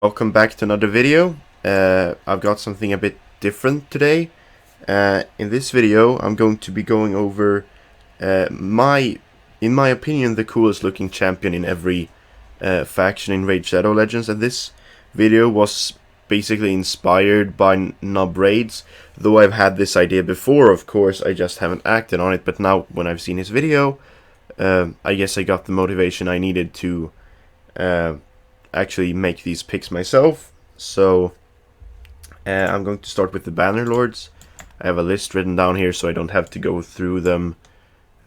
Welcome back to another video. I've got something a bit different today. In this video, I'm going to be going over in my opinion, the coolest looking champion in every faction in Raid Shadow Legends. And this video was basically inspired by Nub Raids. Though I've had this idea before, of course, I just haven't acted on it. But now, when I've seen his video, I guess I got the motivation I needed to actually make these picks myself. So I'm going to start with the Bannerlords. I have a list written down here so I don't have to go through them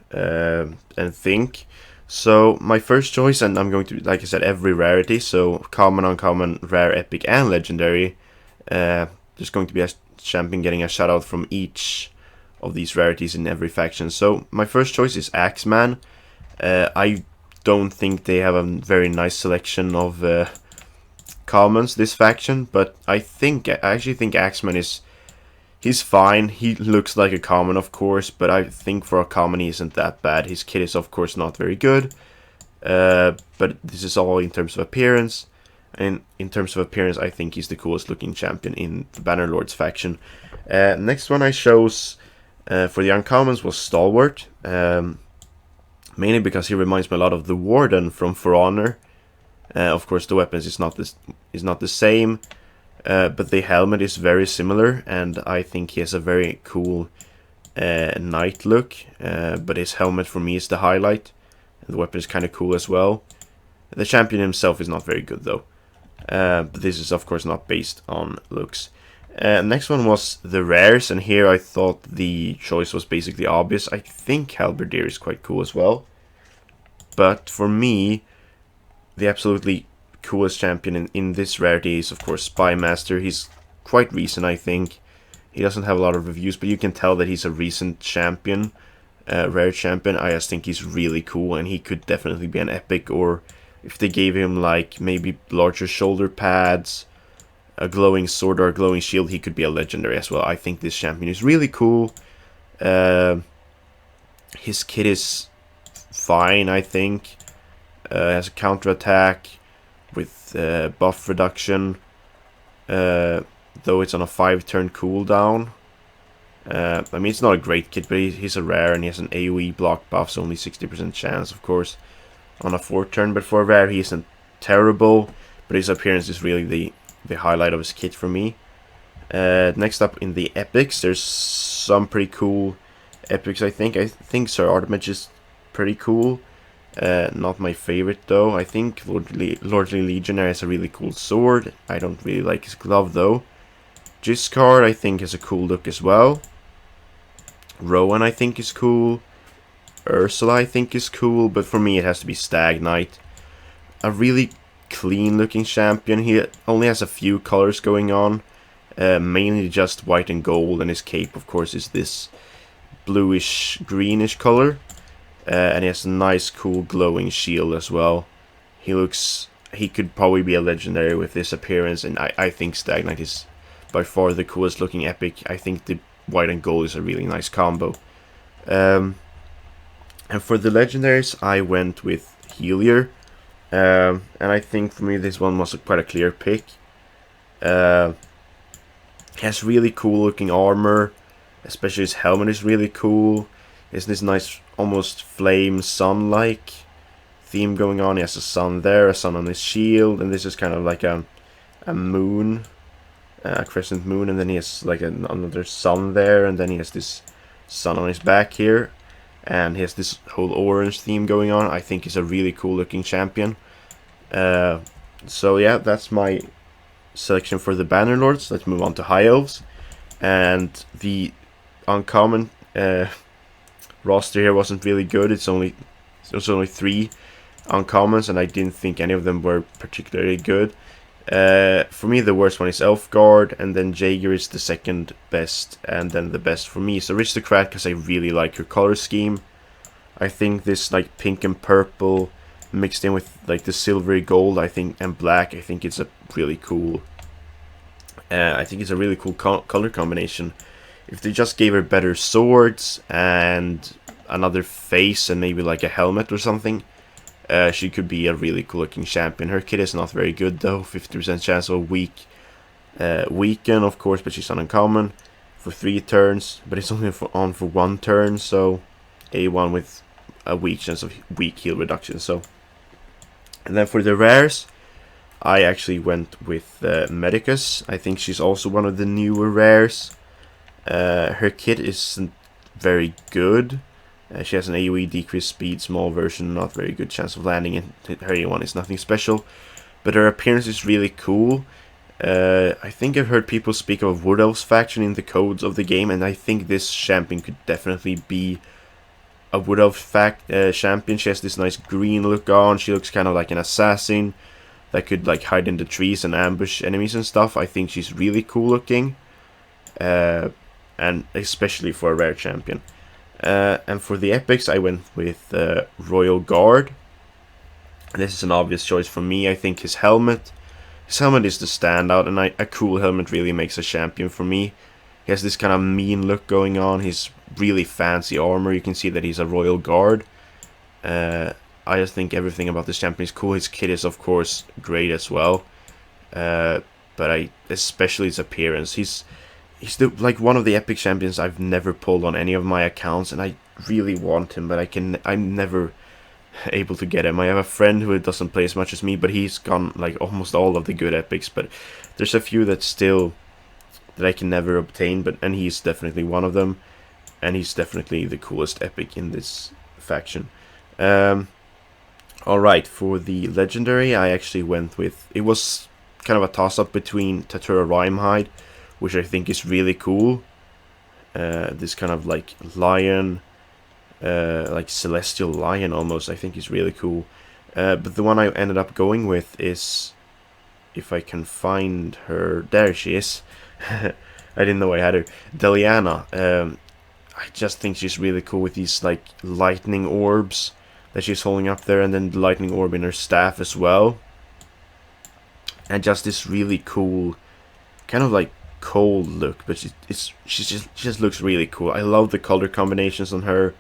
and think. So my first choice, and I'm going to, like I said, every rarity, so common, uncommon, rare, epic, and legendary. There's going to be a champion getting a shout out from each of these rarities in every faction. So my first choice is Axeman. I don't think they have a very nice selection of commons this faction, but I actually think Axeman he's fine. He looks like a common, of course, but I think for a common he isn't that bad. His kit is of course not very good, but this is all in terms of appearance, and in terms of appearance I think he's the coolest looking champion in the Bannerlords faction. Next one I chose for the uncommons was Stalwart. Mainly because he reminds me a lot of the Warden from For Honor. Of course, the weapons is not the same, but the helmet is very similar, and I think he has a very cool knight look. But his helmet for me is the highlight, and the weapon is kind of cool as well. The champion himself is not very good though, but this is of course not based on looks. Next one was the rares, and here I thought the choice was basically obvious. I think Halberdier is quite cool as well, but for me, the absolutely coolest champion in this rarity is of course Spymaster. He's quite recent, I think. He doesn't have a lot of reviews, but you can tell that he's a recent champion, rare champion. I just think he's really cool, and he could definitely be an epic, or if they gave him like maybe larger shoulder pads, a glowing sword or a glowing shield, he could be a legendary as well. I think this champion is really cool. His kit is fine, I think. Has a counter attack with buff reduction, though it's on a 5-turn cooldown. I mean, it's not a great kit, but he's a rare, and he has an AoE block buff, so only 60% chance, of course, on a 4-turn. But for a rare, he isn't terrible, but his appearance is really the highlight of his kit for me. Next up in the epics, there's some pretty cool epics. I think Sir Artemis is pretty cool. Not my favorite though. I think Lordly Legionary has a really cool sword. I don't really like his glove though. Giscard I think has a cool look as well. Rowan I think is cool. Ursula I think is cool, but for me it has to be Stag Knight. A really clean looking champion. He only has a few colors going on, mainly just white and gold, and his cape of course is this bluish greenish color, and he has a nice cool glowing shield as well. He could probably be a legendary with this appearance, and I think Stag Knight is by far the coolest looking epic. I think the white and gold is a really nice combo. And for the legendaries I went with Helier. And I think for me this one was quite a clear pick. He has really cool looking armor, especially his helmet is really cool. He has this nice almost flame sun-like theme going on. He has a sun there, a sun on his shield, and this is kind of like a moon, a crescent moon, and then he has like another sun there, and then he has this sun on his back here. And he has this whole orange theme going on. I think he's a really cool looking champion. So yeah, that's my selection for the Bannerlords. Let's move on to High Elves. And the uncommon roster here wasn't really good. It was only 3 uncommons, and I didn't think any of them were particularly good. For me, the worst one is Elfguard, and then Jaeger is the second best, and then the best for me is Aristocrat, because I really like her color scheme. I think this like pink and purple mixed in with like the silvery gold, I think, and black, I think it's a really cool. I think it's a really cool color combination. If they just gave her better swords and another face and maybe like a helmet or something, She could be a really cool looking champion. Her kit is not very good though, 50% chance of weaken of course, but she's uncommon for 3 turns, but it's only on for 1 turn, so A1 with a weak chance of weak heal reduction. So, and then for the rares, I actually went with Medicus. I think she's also one of the newer rares. Her kit isn't very good. She has an AoE decreased speed, small version, not very good chance of landing, and her A1 is nothing special. But her appearance is really cool. I think I've heard people speak of Wood Elves faction in the codes of the game, and I think this champion could definitely be a Wood Elf champion. She has this nice green look on. She looks kind of like an assassin that could like hide in the trees and ambush enemies and stuff. I think she's really cool looking, and especially for a rare champion. And for the epics, I went with Royal Guard. This is an obvious choice for me. I think his helmet is the standout, and a cool helmet really makes a champion for me. He has this kind of mean look going on. He's really fancy armor. You can see that he's a Royal Guard. I just think everything about this champion is cool. His kit is of course great as well, but especially his appearance. He's like one of the epic champions I've never pulled on any of my accounts, and I really want him, but I'm never able to get him. I have a friend who doesn't play as much as me, but he's gone like almost all of the good epics, but there's a few that I can never obtain, and he's definitely one of them, and he's definitely the coolest epic in this faction. Alright, for the legendary, I actually went with, it was kind of a toss-up between Tatura Rhyhide, which I think is really cool. This kind of like lion, like celestial lion almost, I think is really cool. But the one I ended up going with is, if I can find her, there she is. I didn't know I had her. Deliana. I just think she's really cool with these like lightning orbs that she's holding up there, and then the lightning orb in her staff as well. And just this really cool, kind of like cold look, but she just looks really cool. I love the color combinations on her.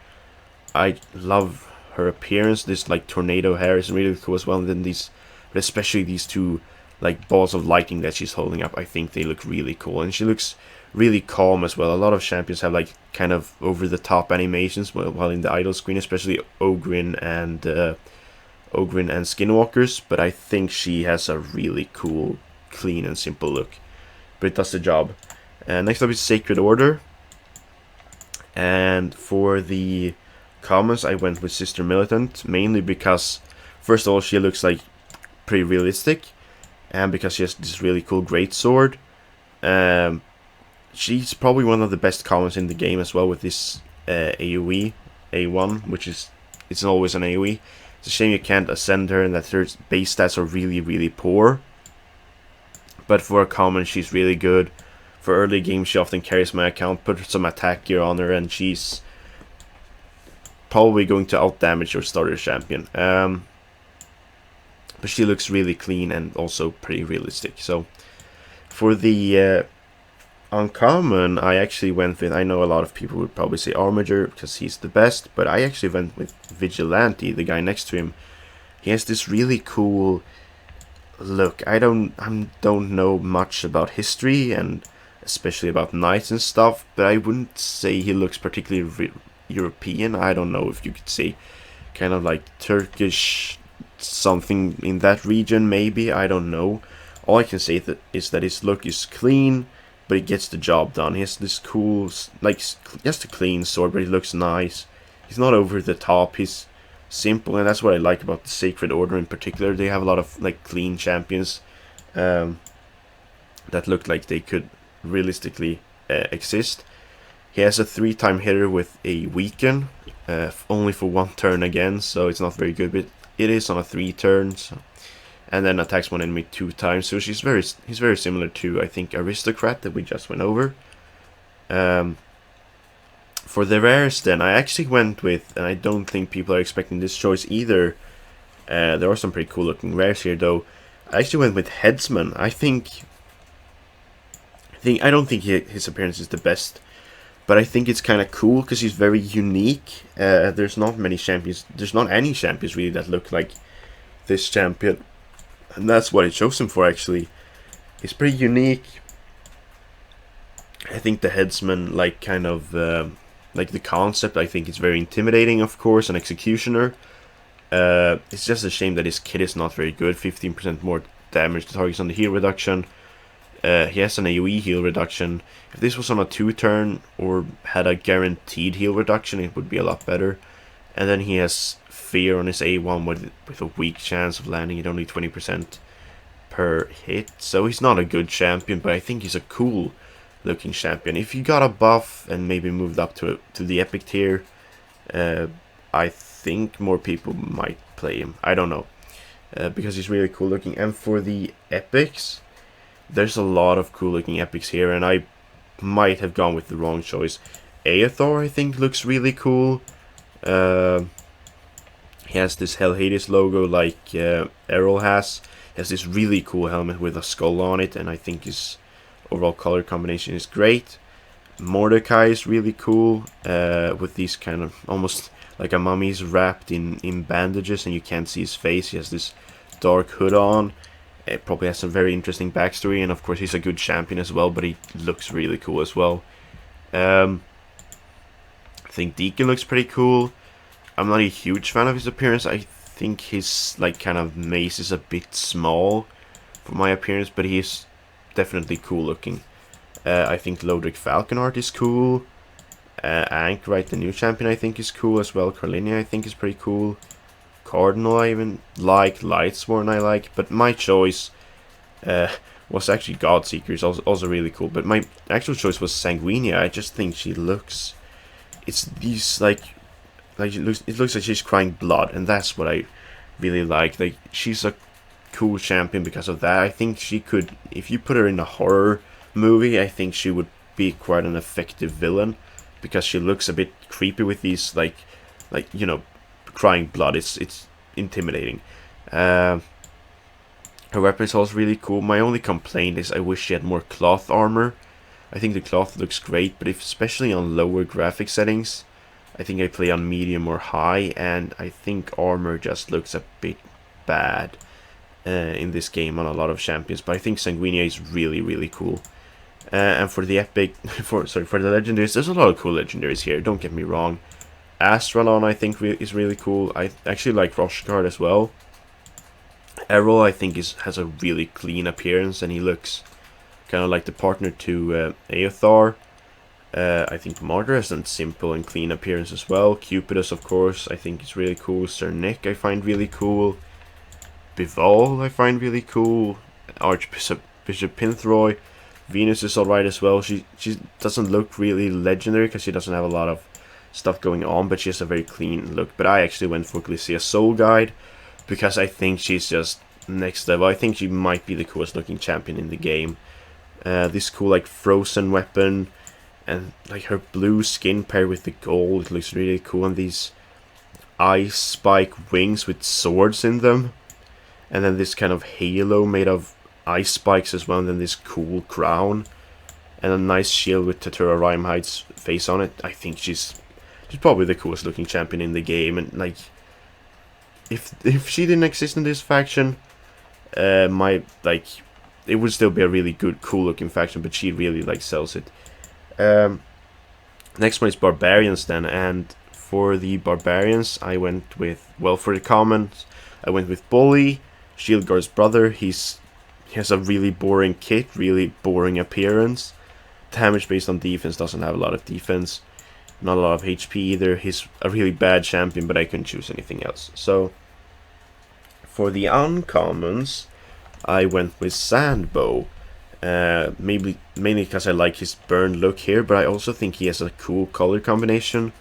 I love her appearance. This like tornado hair is really cool as well, and then but especially these two like balls of lightning that she's holding up, I think they look really cool, and she looks really calm as well. A lot of champions have like kind of over the top animations while in the idle screen, especially Ogrin and Skinwalkers, but I think she has a really cool, clean and simple look, but it does the job. Next up is Sacred Order, and for the commons I went with Sister Militant, mainly because first of all she looks like pretty realistic, and because she has this really cool greatsword. She's probably one of the best commons in the game as well, with this AoE A1, which is, it's always an AoE. It's a shame you can't ascend her and that her base stats are really poor, but for a common she's really good. For early game she often carries my account, put some attack gear on her, and she's probably going to outdamage your starter champion. But she looks really clean and also pretty realistic. So for the uncommon, I actually went with, I know a lot of people would probably say Armiger because he's the best, but I actually went with Vigilante, the guy next to him. He has this really cool look. I don't know much about history and especially about knights and stuff, but I wouldn't say he looks particularly European. I don't know if you could say kind of like Turkish, something in that region maybe, I don't know. All I can say is that his look is clean, but he gets the job done. He has this cool, like, just a clean sword, but he looks nice. He's not over the top, he's simple, and that's what I like about the Sacred Order in particular. They have a lot of like clean champions that look like they could realistically exist. He has a 3-time hitter with a weaken, only for 1 turn again, so it's not very good, but it is on a 3 turns. And then attacks one enemy 2 times, so he's very similar to, I think, Aristocrat that we just went over. For the rares then, I actually went with, and I don't think people are expecting this choice either, there are some pretty cool looking rares here though. I actually went with Headsman. I don't think his appearance is the best, But I think it's kind of cool because he's very unique. There's not many champions. There's not any champions really that look like this champion, and that's what I chose him for. Actually, he's pretty unique. I think the headsman, like kind of like the concept, I think it's very intimidating, of course, an executioner. It's just a shame that his kit is not very good. 15% more damage to targets on the heal reduction. He has an AoE heal reduction. If this was on a 2-turn or had a guaranteed heal reduction, it would be a lot better. And then he has Fear on his A1 with a weak chance of landing at only 20% per hit. So he's not a good champion, but I think he's a cool looking champion. If you got a buff and maybe moved up to the epic tier, I think more people might play him. I don't know, because he's really cool looking. And for the epics, there's a lot of cool looking epics here, and I might have gone with the wrong choice. Aethor, I think, looks really cool. He has this Hell Hades logo like Errol has. He has this really cool helmet with a skull on it, and I think his overall color combination is great. Mordecai is really cool, with these kind of almost like a mummy's wrapped in bandages, and you can't see his face. He has this dark hood on. It probably has some very interesting backstory, and of course he's a good champion as well, but he looks really cool as well. I think Deacon looks pretty cool. I'm not a huge fan of his appearance. I think his like kind of mace is a bit small for my appearance, but he is definitely cool looking. I think Lodric Falcon art is cool. Anchorite, the new champion, I think is cool as well. Carlinia, I think is pretty cool. Cardinal, I even like. Lightsworn, I like. But my choice was actually Godseeker, is also really cool. But my actual choice was Sanguinia. I just think she looks. It's these like it looks like she's crying blood, and that's what I really like. Like, she's a cool champion because of that. I think she could, if you put her in a horror movie, I think she would be quite an effective villain, because she looks a bit creepy with these like you know, crying blood. It's intimidating. Her weapon is also really cool. My only complaint is I wish she had more cloth armor. I think the cloth looks great, but especially on lower graphic settings, I think I play on medium or high, and I think armor just looks a bit bad in this game on a lot of champions. But I think Sanguinia is really cool. And for the epic, for the legendaries, there's a lot of cool legendaries here. Don't get me wrong. Astralon, I think, is really cool. I actually like Roshgard as well. Errol, I think, has a really clean appearance, and he looks kind of like the partner to Aethar. I think Martyr has a simple and clean appearance as well. Cupidus, of course, I think is really cool. Sir Nick, I find really cool. Bival, I find really cool. Archbishop Pinthroy. Venus is alright as well. She doesn't look really legendary because she doesn't have a lot of stuff going on, but she has a very clean look. But I actually went for Glycia Soul Guide because I think she's just next level. I think she might be the coolest looking champion in the game. This cool like frozen weapon, and like her blue skin paired with the gold, it looks really cool. And these ice spike wings with swords in them, and then this kind of halo made of ice spikes as well, and then this cool crown, and a nice shield with Tatura Rhymehide's face on it. I think she's probably the coolest looking champion in the game, and like if she didn't exist in this faction, it would still be a really good, cool looking faction, but she really like sells it. Next one is Barbarians then, and for the Barbarians I went with, well, for the commons I went with Bully, Shieldguard's brother. He has a really boring kit, really boring appearance. Damage based on defense, doesn't have a lot of defense, not a lot of HP either. He's a really bad champion, but I couldn't choose anything else. So for the uncommons, I went with Sandbow. Mainly because I like his burn look here, but I also think he has a cool color combination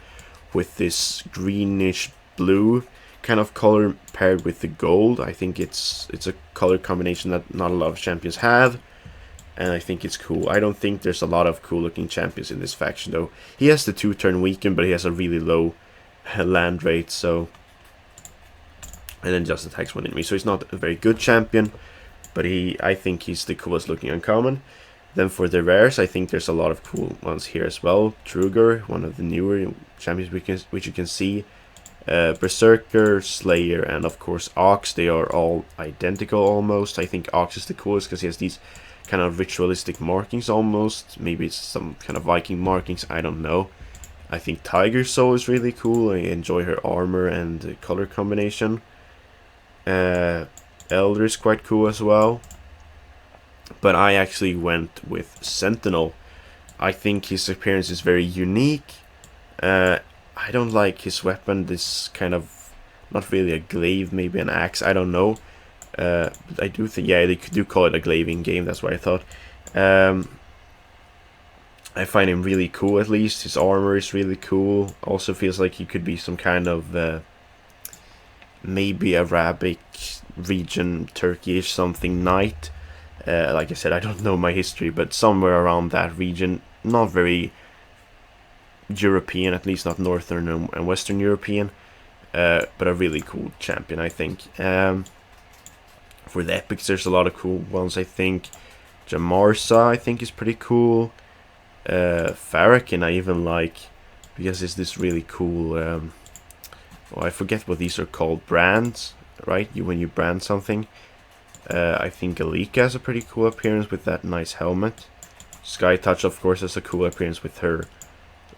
with this greenish blue kind of color paired with the gold. I think it's a color combination that not a lot of champions have, and I think it's cool. I don't think there's a lot of cool looking champions in this faction though. He has the 2-turn weaken, but he has a really low land rate, so, and then just attacks one enemy, so he's not a very good champion, but I think he's the coolest looking uncommon. Then for the rares, I think there's a lot of cool ones here as well. Truger, one of the newer champions which you can see. Berserker, Slayer, and of course Ox. They are all identical almost. I think Ox is the coolest because he has these kind of ritualistic markings almost. Maybe it's some kind of Viking markings, I don't know. I think Tiger Soul is really cool. I enjoy her armor and the color combination. Elder is quite cool as well. But I actually went with Sentinel. I think his appearance is very unique. I don't like his weapon, this kind of, not really a glaive, maybe an axe, I don't know. I do think, yeah, they do call it a glaive in game, that's what I thought. I find him really cool, at least. His armor is really cool. Also feels like he could be some kind of, maybe Arabic region, Turkish something knight. Like I said, I don't know my history, but somewhere around that region. Not very European, at least not Northern and Western European. But a really cool champion, I think. For the epics, there's a lot of cool ones, I think. Jamarsa, I think, is pretty cool. Farrakhan, I even like, because it's this really cool... I forget what these are called. Brands, right? When you brand something. I think Alika has a pretty cool appearance with that nice helmet. Sky Touch, of course, has a cool appearance with her,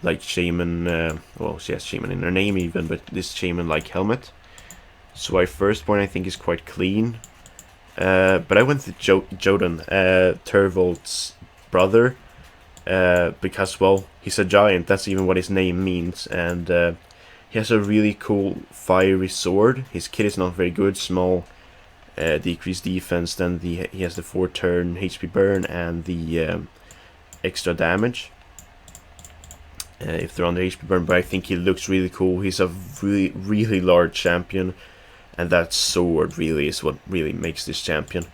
like, shaman, well, she has shaman in her name even, but this shaman-like helmet. So my firstborn, I think, is quite clean. But I went with Duedan, Turvold's brother, because, well, he's a giant, that's even what his name means, and he has a really cool fiery sword. His kit is not very good, small, decreased defense, then he has the 4-turn HP burn and the extra damage if they're under HP burn, but I think he looks really cool. He's a really large champion, and that sword really is what really makes this champion.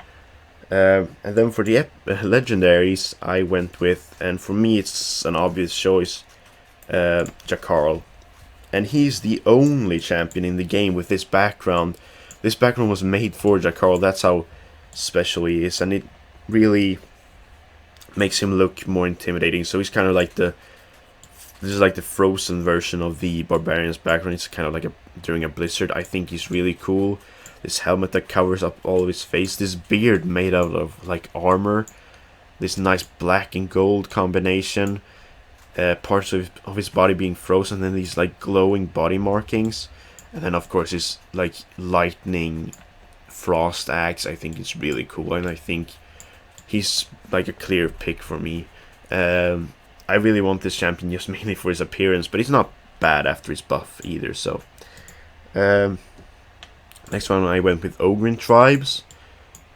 And then for the legendaries, I went with, and for me it's an obvious choice, Jakarl. And he's the only champion in the game with this background. This background was made for Jakarl, that's how special he is, and it really makes him look more intimidating. So he's kind of like this is like the frozen version of the barbarian's background. It's kind of like during a blizzard. I think he's really cool. This helmet that covers up all of his face, this beard made out of like armor, this nice black and gold combination, parts of his body being frozen, and then these like glowing body markings, and then of course his like lightning frost axe. I think it's really cool, and I think he's like a clear pick for me. I really want this champion just mainly for his appearance, but he's not bad after his buff either. So next one, I went with Ogrin Tribes,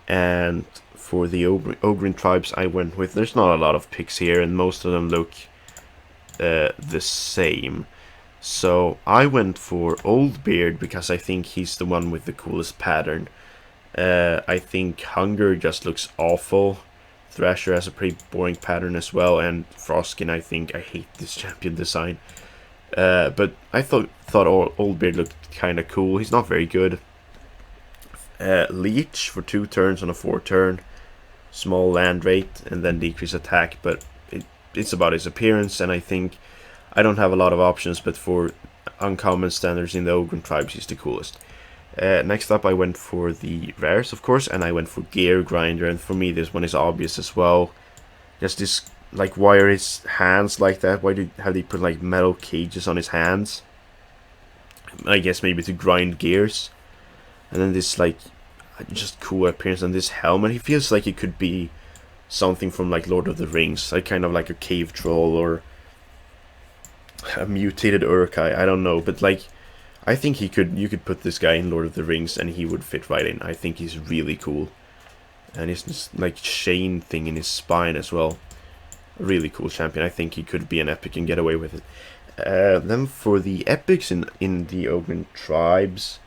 and for the Ogrin Tribes I went with, there's not a lot of picks here, and most of them look the same. So I went for Oldbeard because I think he's the one with the coolest pattern. I think Hunger just looks awful. Thrasher has a pretty boring pattern as well, and Froskin, I think, I hate this champion design. But I thought Oldbeard looked kind of cool. He's not very good. Leech for 2 turns on a 4-turn. Small land rate and then decrease attack, but it's about his appearance, and I think I don't have a lot of options, but for uncommon standards in the Ogrin Tribes, he's the coolest. Next up, I went for the rares, of course, and I went for Gear Grinder, and for me this one is obvious as well. Just this, like, why are his hands like that? Why have they put like metal cages on his hands? I guess maybe to grind gears. And then this like just cool appearance on this helmet. He feels like he could be something from like Lord of the Rings, like kind of like a cave troll or a mutated Urkai. I don't know, but like, I think you could put this guy in Lord of the Rings and he would fit right in. I think he's really cool. And he's this like chain thing in his spine as well. A really cool champion. I think he could be an epic and get away with it. Then for the epics in the Ogrin Tribes,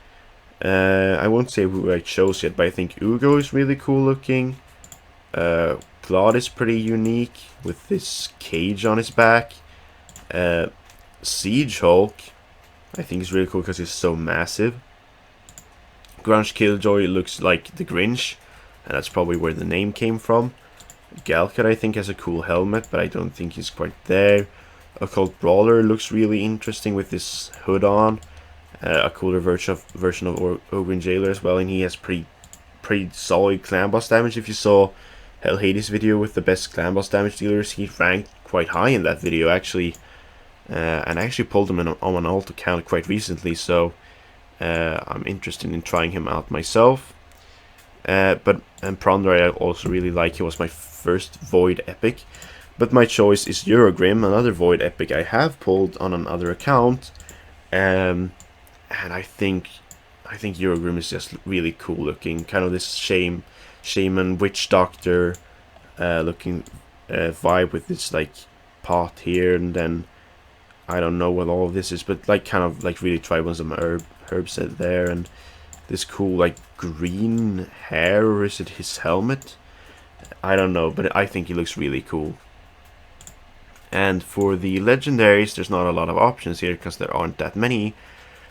I won't say who I chose yet, but I think Ugo is really cool looking. Claude is pretty unique with this cage on his back. Siege Hulk, I think is really cool because he's so massive. Grunge Killjoy looks like the Grinch, and that's probably where the name came from. Galcat, I think, has a cool helmet, but I don't think he's quite there. Occult Brawler looks really interesting with this hood on. A cooler version of Ogren Jailer as well, and he has pretty solid clan boss damage. If you saw Hell Hades' video with the best clan boss damage dealers, he ranked quite high in that video actually, and I actually pulled him on an alt account quite recently, so I'm interested in trying him out myself. And Pronder I also really like. He was my first Void Epic, but my choice is Eurogrim, another Void Epic I have pulled on another account, and I think Eurogrim is just really cool looking, kind of this shaman witch doctor looking vibe with this like pot here, and then I don't know what all of this is, but like kind of like really tribal, some herbs there, and this cool like green hair, or is it his helmet? I don't know, but I think he looks really cool. And for the legendaries, there's not a lot of options here because there aren't that many,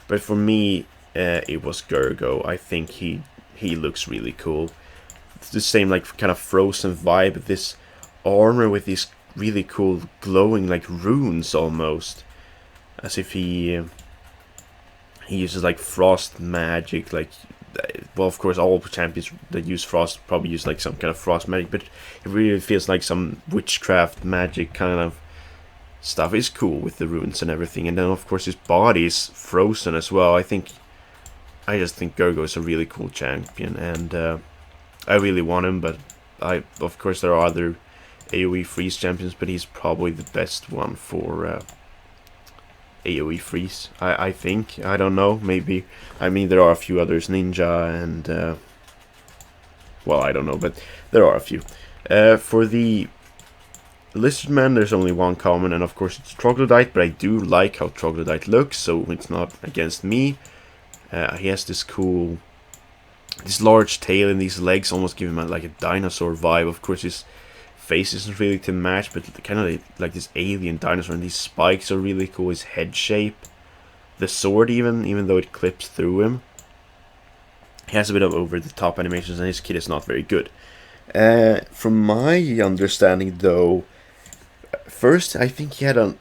but for me it was Gergo. I think he looks really cool. It's the same like kind of frozen vibe, this armor with these really cool glowing like runes almost, as if he uses like frost magic, like, well, of course all champions that use frost probably use like some kind of frost magic, but it really feels like some witchcraft magic kind of stuff. Is cool with the runes and everything, and then of course his body is frozen as well. I just think Gergo is a really cool champion, and I really want him, but of course there are other AoE freeze champions, but he's probably the best one for AoE freeze, I think. I don't know, maybe. I mean, there are a few others, Ninja and well, I don't know, but there are a few. For the Lizardman, there's only one common, and of course it's Troglodyte, but I do like how Troglodyte looks, so it's not against me. He has this cool, this large tail, and these legs almost give him like a dinosaur vibe. Of course his face isn't really to match, but kind of like this alien dinosaur, and these spikes are really cool. His head shape, the sword even though it clips through him, he has a bit of over the top animations, and his kit is not very good. From my understanding though, first I think he had an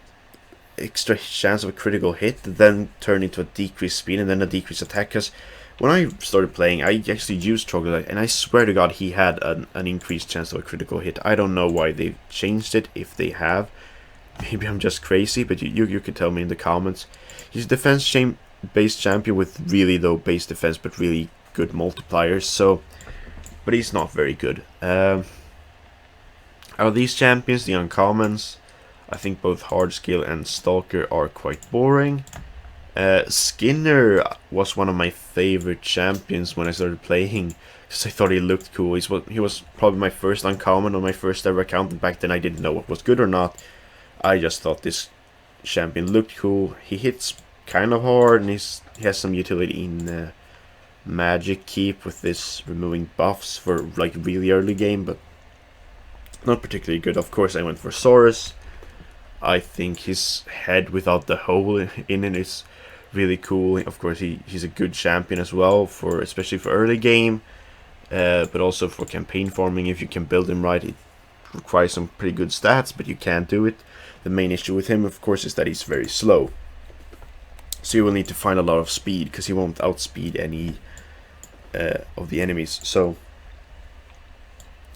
extra chance of a critical hit, then turned into a decreased speed and then a decreased attack, because when I started playing I actually used Troglodyte, and I swear to god he had an increased chance of a critical hit. I don't know why they've changed it, if they have. Maybe I'm just crazy, but you could tell me in the comments. He's a defense based champion with really low base defense but really good multipliers, so, but he's not very good. Out of these champions, the uncommons, I think both Hardscale and Stalker are quite boring. Skinner was one of my favorite champions when I started playing, because I thought he looked cool. He was probably my first uncommon on my first ever account, and back then I didn't know what was good or not. I just thought this champion looked cool. He hits kind of hard, and he has some utility in Magic Keep with this removing buffs for like really early game, but not particularly good. Of course I went for Saurus. I think his head without the hole in it is really cool. Of course he's a good champion as well, for especially for early game, but also for campaign farming. If you can build him right, it requires some pretty good stats, but you can't do it. The main issue with him, of course, is that he's very slow, so you will need to find a lot of speed, because he won't outspeed any of the enemies. So,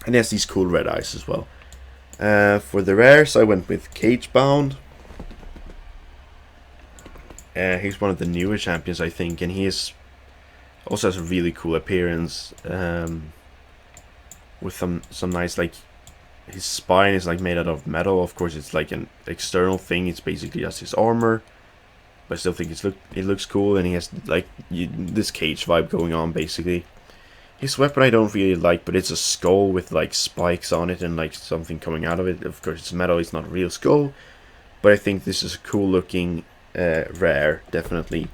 and he has these cool red eyes as well. For the rares, I went with Cagebound. He's one of the newer champions, I think, and he also has a really cool appearance, with some nice, like, his spine is like made out of metal. Of course it's like an external thing, it's basically just his armor, but I still think it looks cool, and he has like this cage vibe going on basically. His weapon I don't really like, but it's a skull with like spikes on it and like something coming out of it. Of course it's metal, it's not a real skull, but I think this is a cool looking rare, definitely.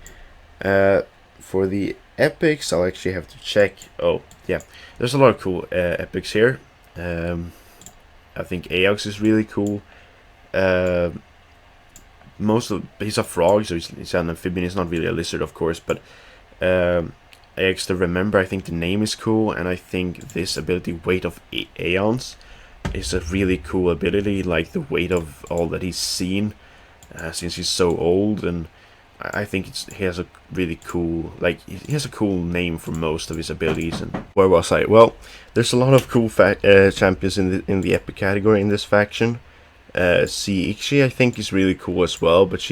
For the epics, I'll actually have to check. Oh yeah, there's a lot of cool epics here. I think Aox is really cool. He's a frog, so he's an amphibian. He's not really a lizard, of course, but Aox to remember, I think the name is cool, and I think this ability, Weight of Aeons, is a really cool ability, like the weight of all that he's seen since he's so old, and I think he has a really cool, like, he has a cool name for most of his abilities. And where was I? Well, there's a lot of cool champions in the epic category in this faction. Ikshi, I think, is really cool as well, but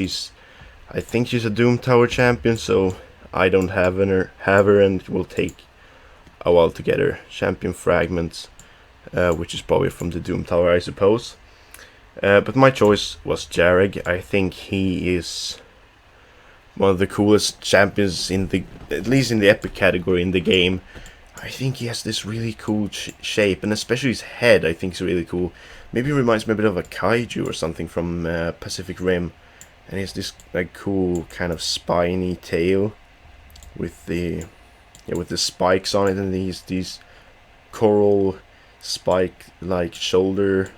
I think she's a Doom Tower champion, so I don't have her, and it will take a while to get her. Champion Fragments, which is probably from the Doom Tower, I suppose. But my choice was Jareg. I think he is one of the coolest champions at least in the epic category in the game. I think he has this really cool shape, and especially his head I think is really cool. Maybe it reminds me a bit of a kaiju or something from Pacific Rim. And he has this like cool kind of spiny tail with the spikes on it, and these coral spike like shoulder,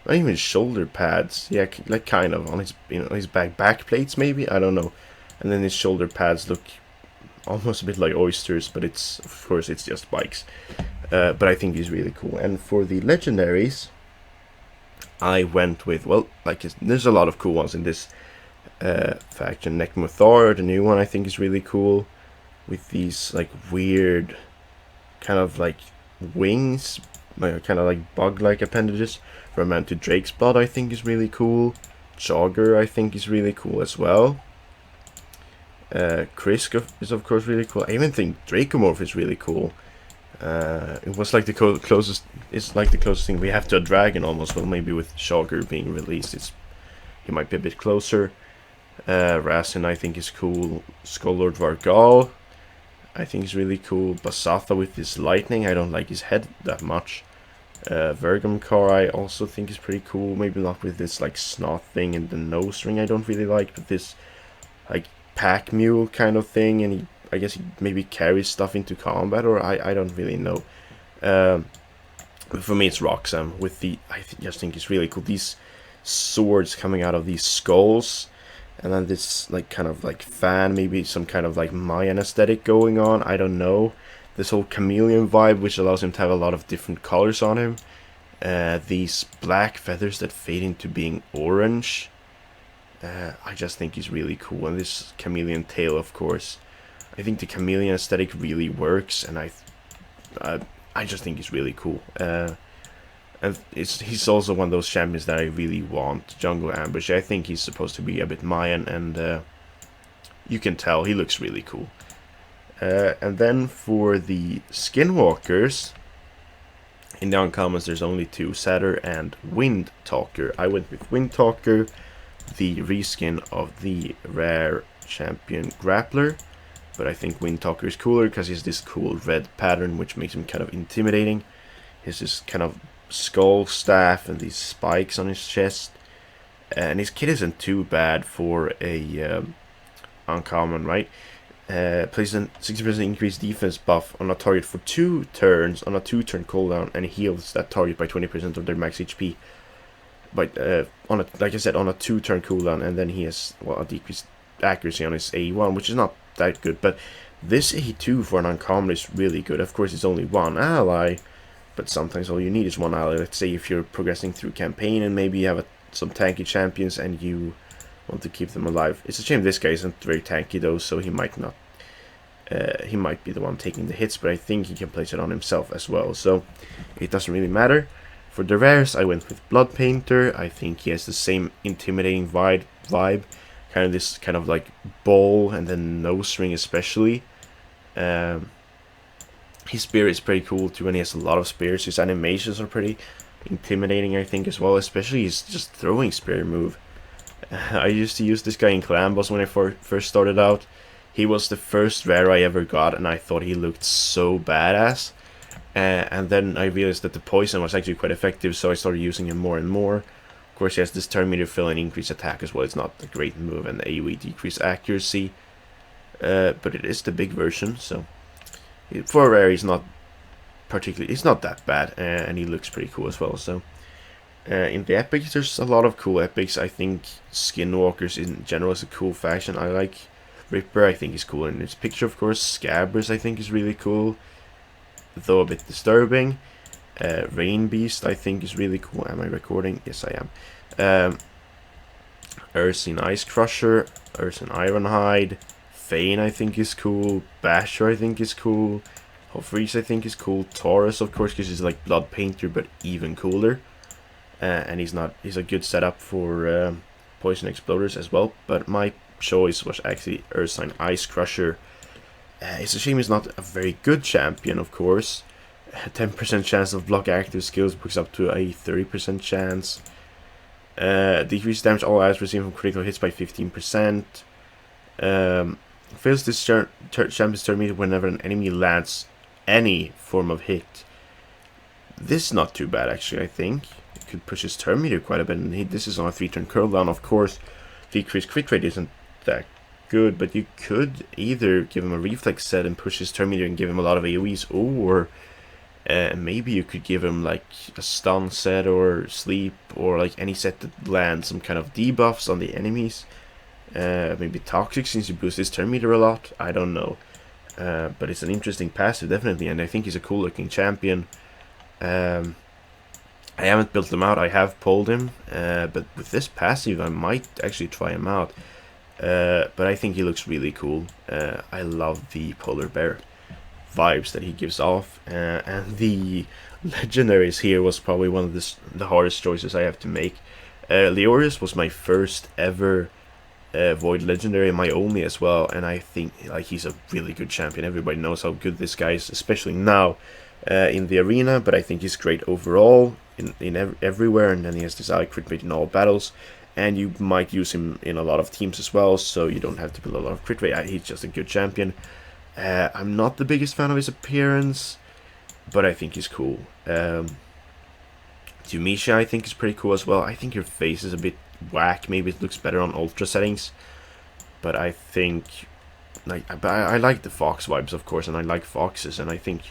not even shoulder pads, yeah, like kind of on his his back plates maybe, I don't know. And then his shoulder pads look almost a bit like oysters, but of course it's just spikes. But I think he's really cool. And for the legendaries, I went with, well, like, there's a lot of cool ones in this faction. Necmothar, the new one, I think is really cool, with these like weird kind of like wings, like kind of like bug-like appendages. Romantic Drake's Blood, I think, is really cool. Jogger, I think, is really cool as well. Krisk is of course really cool. I even think Dracomorph is really cool. It was like the closest. It's like the closest thing we have to a dragon almost. Well, maybe with Jogger being released, he might be a bit closer. Rasen, I think, is cool. Skull-Lord Vargal, I think, is really cool. Basatha with his lightning, I don't like his head that much. Vergamcar, I also think is pretty cool. Maybe not with this like snot thing and the nose ring, I don't really like, but this like pack mule kind of thing, and I guess he maybe carries stuff into combat, or I don't really know. But for me, it's Roxanne with just think it's really cool. These swords coming out of these skulls, and then this like kind of like fan, maybe some kind of like Mayan aesthetic going on, I don't know. This whole chameleon vibe, which allows him to have a lot of different colors on him. These black feathers that fade into being orange. I just think he's really cool. And this chameleon tail, of course. I think the chameleon aesthetic really works, and I just think he's really cool. And he's also one of those champions that I really want. Jungle Ambush, I think he's supposed to be a bit Mayan, and you can tell he looks really cool. And then for the Skinwalkers, in the uncommons there's only two, Satyr and Windtalker. I went with Windtalker, the reskin of the rare champion Grappler, but I think Windtalker is cooler because he has this cool red pattern which makes him kind of intimidating. He has this kind of skull staff and these spikes on his chest, and his kit isn't too bad for a uncommon, right? Places a 60% increased defense buff on a target for 2 turns on a 2-turn cooldown, and heals that target by 20% of their max HP. But like I said, on a 2-turn cooldown, and then he has, well, a decreased accuracy on his A1, which is not that good. But this A2 for an uncommon is really good. Of course, it's only one ally, but sometimes all you need is one ally. Let's say if you're progressing through campaign and maybe you have some tanky champions and you want to keep them alive. It's a shame this guy isn't very tanky though, so he might not. He might be the one taking the hits, but I think he can place it on himself as well, so it doesn't really matter. For the rares, I went with Blood Painter. I think he has the same intimidating vibe, kind of this kind of like bowl and then nose ring especially. His spear is pretty cool too, and he has a lot of spears. His animations are pretty intimidating, I think, as well, especially his just throwing spear move. I used to use this guy in Clan Boss when I first started out. He was the first rare I ever got, and I thought he looked so badass. And then I realized that the poison was actually quite effective, so I started using him more and more. Of course, he has this turn meter fill and increase attack as well. It's not a great move, and AoE decrease accuracy. But it is the big version, so for a rare, he's not that bad, and he looks pretty cool as well. So in the epics, there's a lot of cool epics. I think Skinwalkers in general is a cool faction. I like Ripper, I think he's cool in his picture, of course. Scabbers, I think, is really cool, though a bit disturbing. Rain Beast I think is really cool. Am I recording? Yes, I am. Ursine Ice Crusher, Ursine Ironhide, Fane I think is cool, Basher I think is cool, Hofreeze I think is cool, Taurus of course because he's like Blood Painter but even cooler, and he's a good setup for Poison Exploders as well, but my choice was actually Ursine Ice Crusher. It's a shame he's not a very good champion, of course. 10% chance of block active skills brings up to a 30% chance. Decrease damage all allies receive from critical hits by 15%. Fails this champion's turn meter whenever an enemy lands any form of hit. This is not too bad actually, I think. It could push his turn meter quite a bit, and this is on a 3-turn curl down. Of course, decreased crit rate isn't that good, but you could either give him a reflex set and push his turn meter and give him a lot of AoEs, or maybe you could give him like a stun set or sleep, or like any set that lands some kind of debuffs on the enemies. Maybe toxic since you boost his turn meter a lot. I don't know, but it's an interesting passive definitely, and I think he's a cool looking champion. I haven't built him out. I have pulled him, but with this passive I might actually try him out. But I think he looks really cool. I love the polar bear vibes that he gives off, and the legendaries here was probably one of the hardest choices I have to make. Leorius was my first ever Void legendary, my only as well, and I think like he's a really good champion. Everybody knows how good this guy is, especially now in the arena, but I think he's great overall in everywhere, and then he has this high crit rate in all battles, and you might use him in a lot of teams as well, so you don't have to build a lot of crit rate. He's just a good champion. I'm not the biggest fan of his appearance, but I think he's cool. Dumisha I think is pretty cool as well. I think her face is a bit whack. Maybe it looks better on ultra settings, but I think I like the fox vibes, of course, and I like foxes, and I think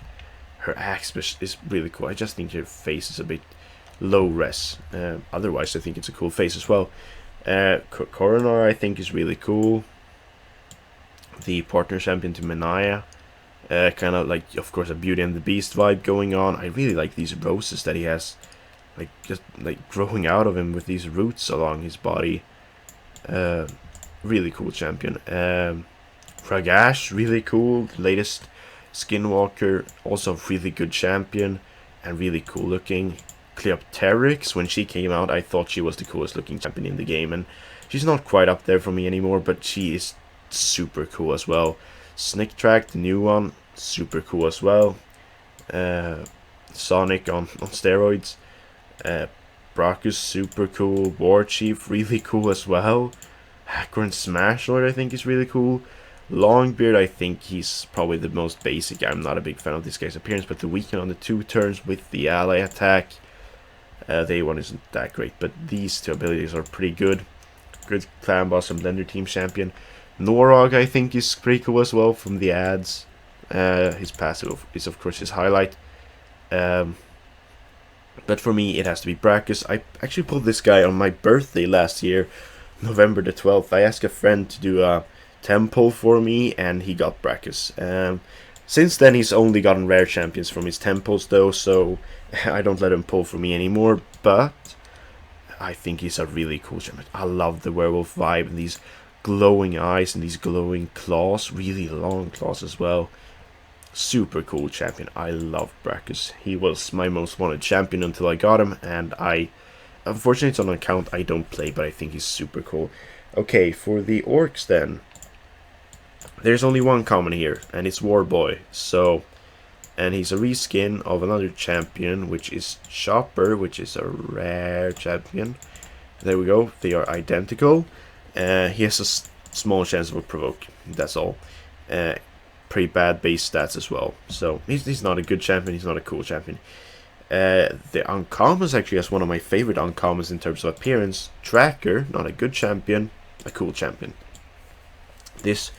her axe is really cool. I just think her face is a bit low res. Otherwise I think it's a cool face as well. Coronar I think is really cool. The partner champion to Menaya, kind of like, of course, a Beauty and the Beast vibe going on. I really like these roses that he has, like just like growing out of him with these roots along his body. Really cool champion. Ragash, really cool. Latest Skinwalker, also really good champion and really cool looking. Cleopteryx, when she came out, I thought she was the coolest looking champion in the game, and she's not quite up there for me anymore, but she is super cool as well. Snick Track, the new one, super cool as well. Sonic on steroids. Brachus, super cool. War Chief, really cool as well. Hackor Smash Lord, I think is really cool. Longbeard, I think he's probably the most basic. I'm not a big fan of this guy's appearance, but the weaken on the 2 turns with the ally attack, day 1 isn't that great, but these 2 abilities are pretty good. Good clan boss and blender team champion. Norog I think is pretty cool as well from the ads. His passive is of course his highlight. But for me it has to be Brachus. I actually pulled this guy on my birthday last year, November the 12th. I asked a friend to do a temple for me, and he got Brachus. Since then he's only gotten rare champions from his temples though, so I don't let him pull for me anymore, but I think he's a really cool champion. I love the werewolf vibe and these glowing eyes and these glowing claws, really long claws as well. Super cool champion. I love Brachus. He was my most wanted champion until I got him, and unfortunately it's on an account I don't play, but I think he's super cool. Okay, for the orcs then, there's only one common here, and it's Warboy. And he's a reskin of another champion, which is Chopper, which is a rare champion. There we go, they are identical. He has a small chance of a provoke, that's all. Pretty bad base stats as well, so he's not a good champion, he's not a cool champion. The uncommons actually has one of my favorite uncommons in terms of appearance. Tracker, not a good champion, a cool champion. This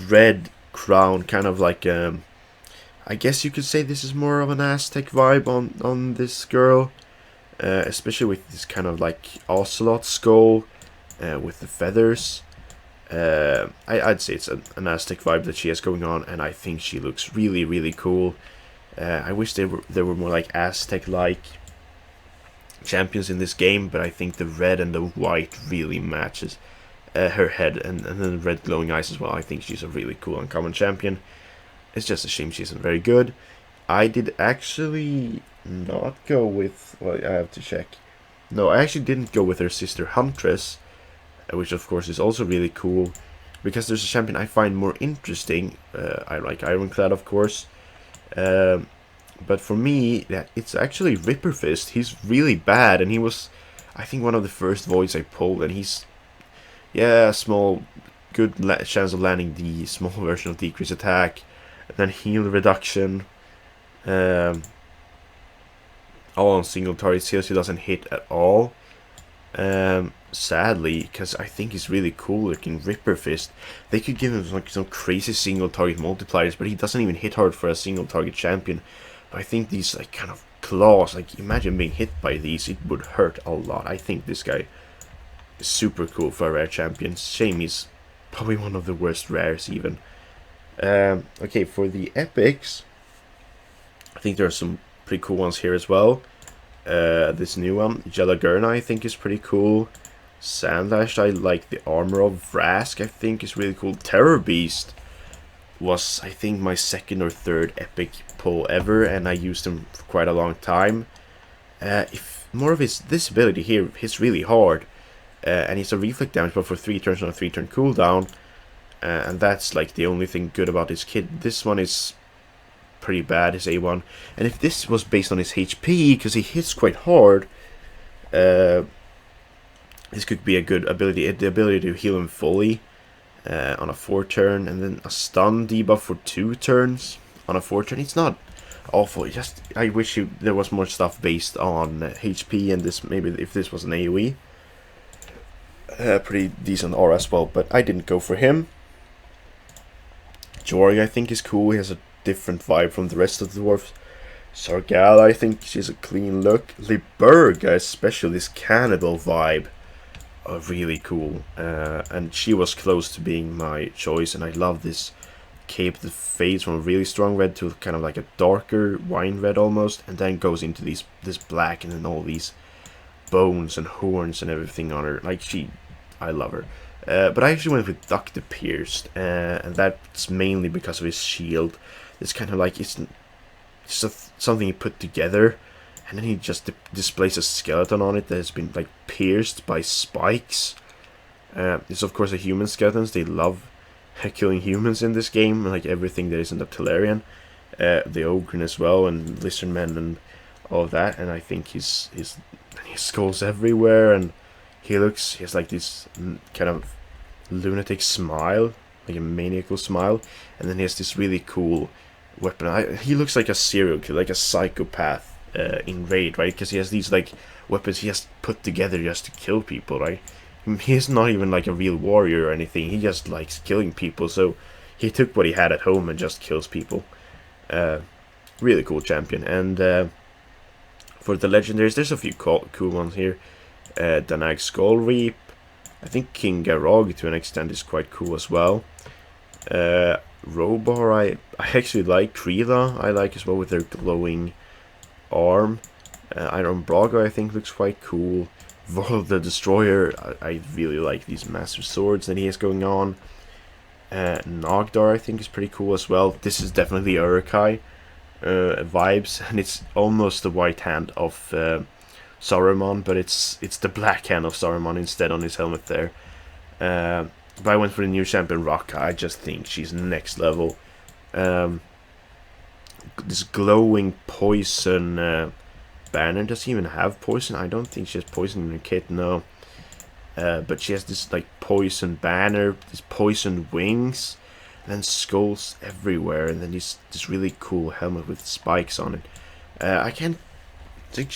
red crown, kind of like I guess you could say this is more of an Aztec vibe on this girl, especially with this kind of like ocelot skull with the feathers. I'd say it's an Aztec vibe that she has going on, and I think she looks really, really cool. I wish there were more like Aztec-like champions in this game, but I think the red and the white really matches her head, and then the red glowing eyes as well. I think she's a really cool uncommon champion. It's just a shame she isn't very good. I did actually not go with... Well, I have to check. No, I actually didn't go with her sister Huntress, which of course is also really cool, because there's a champion I find more interesting. I like Ironclad, of course. But for me, yeah, it's actually Ripper Fist. He's really bad, and he was, I think, one of the first voids I pulled, and he's, yeah, small, good chance of landing the small version of decrease attack, and then heal reduction, all on single target skills. He doesn't hit at all. Sadly, because I think he's really cool looking. Ripper Fist, they could give him like some crazy single target multipliers, but he doesn't even hit hard for a single target champion. But I think these like kind of claws, like imagine being hit by these, it would hurt a lot. I think this guy is super cool for a rare champion. Shame he's probably one of the worst rares even. Okay, for the epics, I think there are some pretty cool ones here as well. This new one, Jelagurna, I think is pretty cool. Sandlash, I like the armor of Vrask, I think is really cool. Terror Beast was, I think, my second or third epic pull ever, and I used him for quite a long time. If more of this ability here hits really hard, and he's a reflect damage, but for 3 turns on a 3-turn cooldown, and that's like the only thing good about this kid. This one is pretty bad, his A1, and if this was based on his HP, because he hits quite hard, this could be a good ability. The ability to heal him fully on a 4-turn, and then a stun debuff for 2 turns on a 4-turn. It's not awful. Just I wish there was more stuff based on HP, and this maybe if this was an AoE, pretty decent aura as well. But I didn't go for him. Jory, I think, is cool. He has a different vibe from the rest of the dwarves. Sargal, I think she's a clean look. Liburga, especially this cannibal vibe, really cool. And she was close to being my choice, and I love this cape that fades from a really strong red to kind of like a darker wine red almost, and then goes into this black, and then all these bones and horns and everything on her. Like I love her. But I actually went with Duck the Pierced, and that's mainly because of his shield. It's kind of like it's something he put together, and then he just displays a skeleton on it that has been like pierced by spikes. It's of course a human skeletons. They love killing humans in this game, like everything that isn't a Telerian. The Ogre as well, and Lizardmen and all of that. And I think his skulls everywhere, and he has like this kind of lunatic smile, like a maniacal smile, and then he has this really cool weapon. He looks like a serial killer, like a psychopath in Raid, right? Because he has these like weapons he has put together just to kill people, right? He's not even like a real warrior or anything. He just likes killing people, so he took what he had at home and just kills people. Really cool champion. And for the legendaries, there's a few cool ones here. Danag Skull Reap. I think King Garog to an extent is quite cool as well. Robar, I actually like. Krila I like as well with their glowing arm. Iron Braga I think looks quite cool. Vorl the Destroyer, I really like these massive swords that he has going on. Nogdar I think is pretty cool as well. This is definitely Uruk-hai vibes, and it's almost the white hand of Saruman, but it's the black hand of Saruman instead on his helmet there. But I went for the new champion Raka. I just think she's next level. This glowing poison banner, does he even have poison? I don't think she has poison in her kit, no. But she has this like poison banner, these poison wings, and then skulls everywhere, and then this really cool helmet with spikes on it. I can't think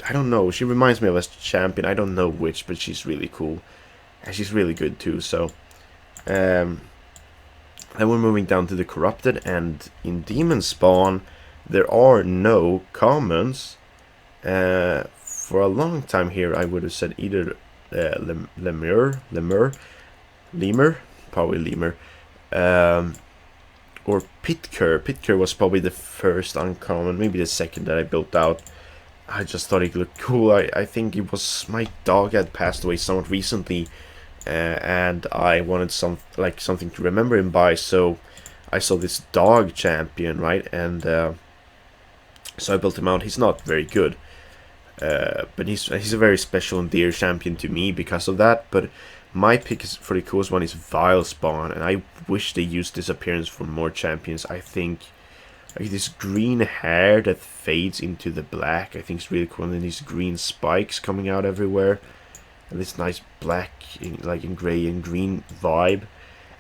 I don't know, she reminds me of a champion, I don't know which, but she's really cool. And she's really good too, so. Then we're moving down to the Corrupted, and in Demon Spawn, there are no commons. For a long time here, I would have said either Lemur, probably Lemur, or Pitker. Pitker was probably the first uncommon, maybe the second that I built out. I just thought it looked cool. I think it was my dog had passed away somewhat recently, and I wanted something to remember him by. So I saw this dog champion, right, and so I built him out. He's not very good, but he's a very special and dear champion to me because of that. But my pick for the coolest one is Vile Spawn, and I wish they used this appearance for more champions. I think like this green hair that fades into the black, I think is really cool, and then these green spikes coming out everywhere, and this nice black, in gray and green vibe,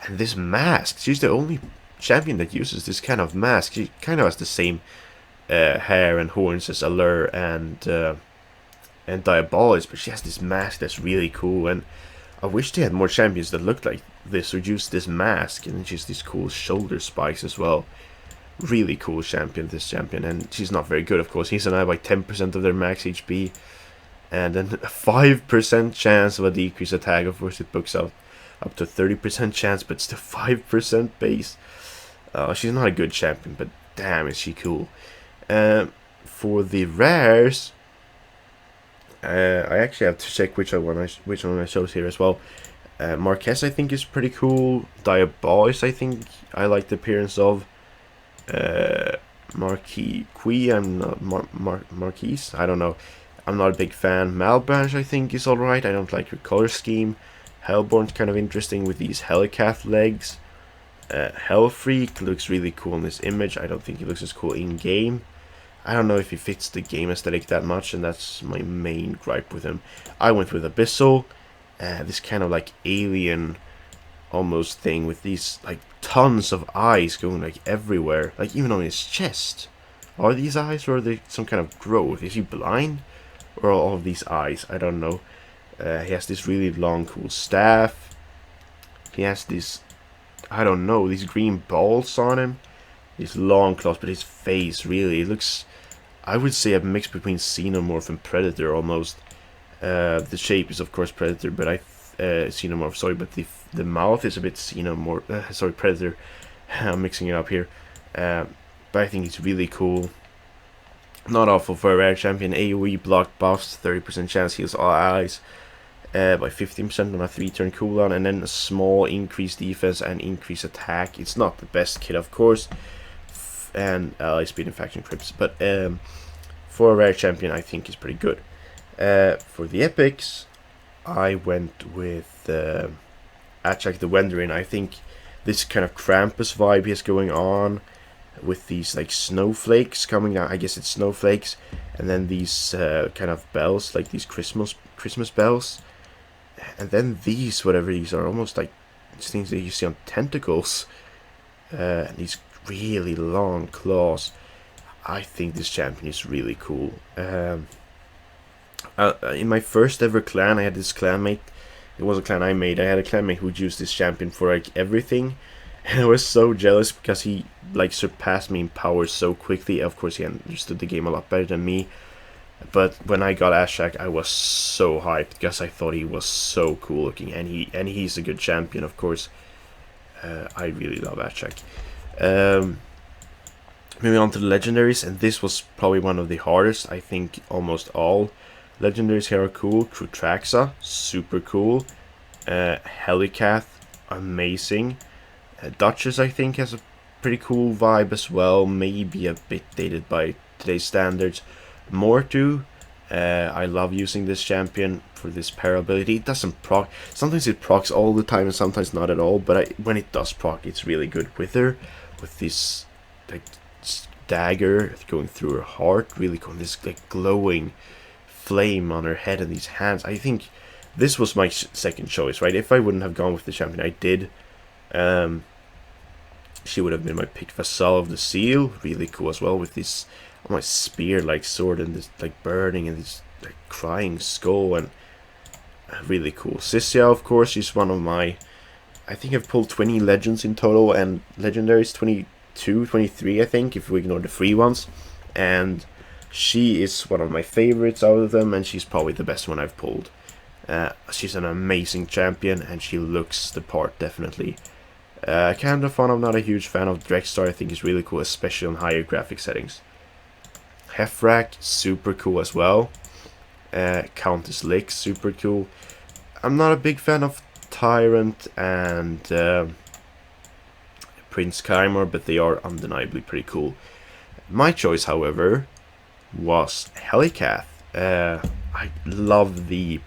and this mask. She's the only champion that uses this kind of mask. She kind of has the same hair and horns as Allure and Diabolus, but she has this mask that's really cool, and I wish they had more champions that looked like this or used this mask, and then she's these cool shoulder spikes as well. Really cool champion, this champion, and she's not very good, of course. He's and I by 10% of their max HP, and then a 5% chance of a decreased attack. Of course, it books out up to 30% chance, but still 5% base. She's not a good champion, but damn, is she cool. For the rares, I actually have to check which one I chose here as well. Marquez, I think, is pretty cool. Diabolus, I think I like the appearance of. Marquis, I'm not Marquis. I don't know. I'm not a big fan. Malbranche, I think, is alright. I don't like her color scheme. Hellborn's kind of interesting with these Helicath legs. Hellfreak looks really cool in this image. I don't think he looks as cool in game. I don't know if he fits the game aesthetic that much, and that's my main gripe with him. I went with Abyssal, this kind of like alien almost thing with these like tons of eyes going like everywhere, like even on his chest. Are these eyes, or are they some kind of growth? Is he blind, or all of these eyes? I don't know. He has this really long cool staff. He has this, I don't know, these green balls on him. These long claws, but his face really, it looks, I would say, a mix between Xenomorph and Predator almost. The shape is of course Predator, but Xenomorph, sorry, but the mouth is a bit Xenomorph, sorry, Predator. I'm mixing it up here. But I think it's really cool. Not awful for a rare champion. AoE block buffs, 30% chance heals all allies by 15% on a 3-turn cooldown, and then a small increased defense and increased attack. It's not the best kit, of course, and ally speed and faction crips, but for a rare champion, I think is pretty good. For the epics, I went with Achak the Wenderin. I think this kind of Krampus vibe is going on with these like snowflakes coming down. I guess it's snowflakes, and then these kind of bells, like these Christmas bells, and then these, whatever these are, almost like things that you see on tentacles, and these really long claws. I think this champion is really cool. In my first ever clan, I had this clanmate. It was a clan I made. I had a clanmate who used this champion for like everything, and I was so jealous because he like surpassed me in power so quickly. Of course, he understood the game a lot better than me. But when I got Ashak, I was so hyped because I thought he was so cool looking, and he's a good champion, of course. I really love Ashak. Moving on to the legendaries, and this was probably one of the hardest. I think almost all legendaries here are cool. Crutraxa, super cool. Helicath, amazing. Duchess, I think, has a pretty cool vibe as well. Maybe a bit dated by today's standards. Mortu, I love using this champion for this para ability. It doesn't proc. Sometimes it procs all the time and sometimes not at all. But when it does proc, it's really good with her. With this like dagger going through her heart, really cool. This like glowing flame on her head and these hands. I think this was my second choice, right? If I wouldn't have gone with the champion I did, she would have been my pick. Vassal of the Seal, really cool as well, with this almost spear-like sword and this like burning and this like crying skull, and really cool. Sissia, of course, she's one of my, I think I've pulled 20 legends in total, and legendaries 22, 23, I think, if we ignore the free ones, and she is one of my favorites out of them, and she's probably the best one I've pulled. She's an amazing champion, and she looks the part, definitely. Kind of fun. I'm not a huge fan of Drexstar. I think it's really cool, especially on higher graphic settings. Hefrak, super cool as well. Countess Lick, super cool. I'm not a big fan of Tyrant and Prince Kymor, but they are undeniably pretty cool. My choice, however, was Helicath. I love the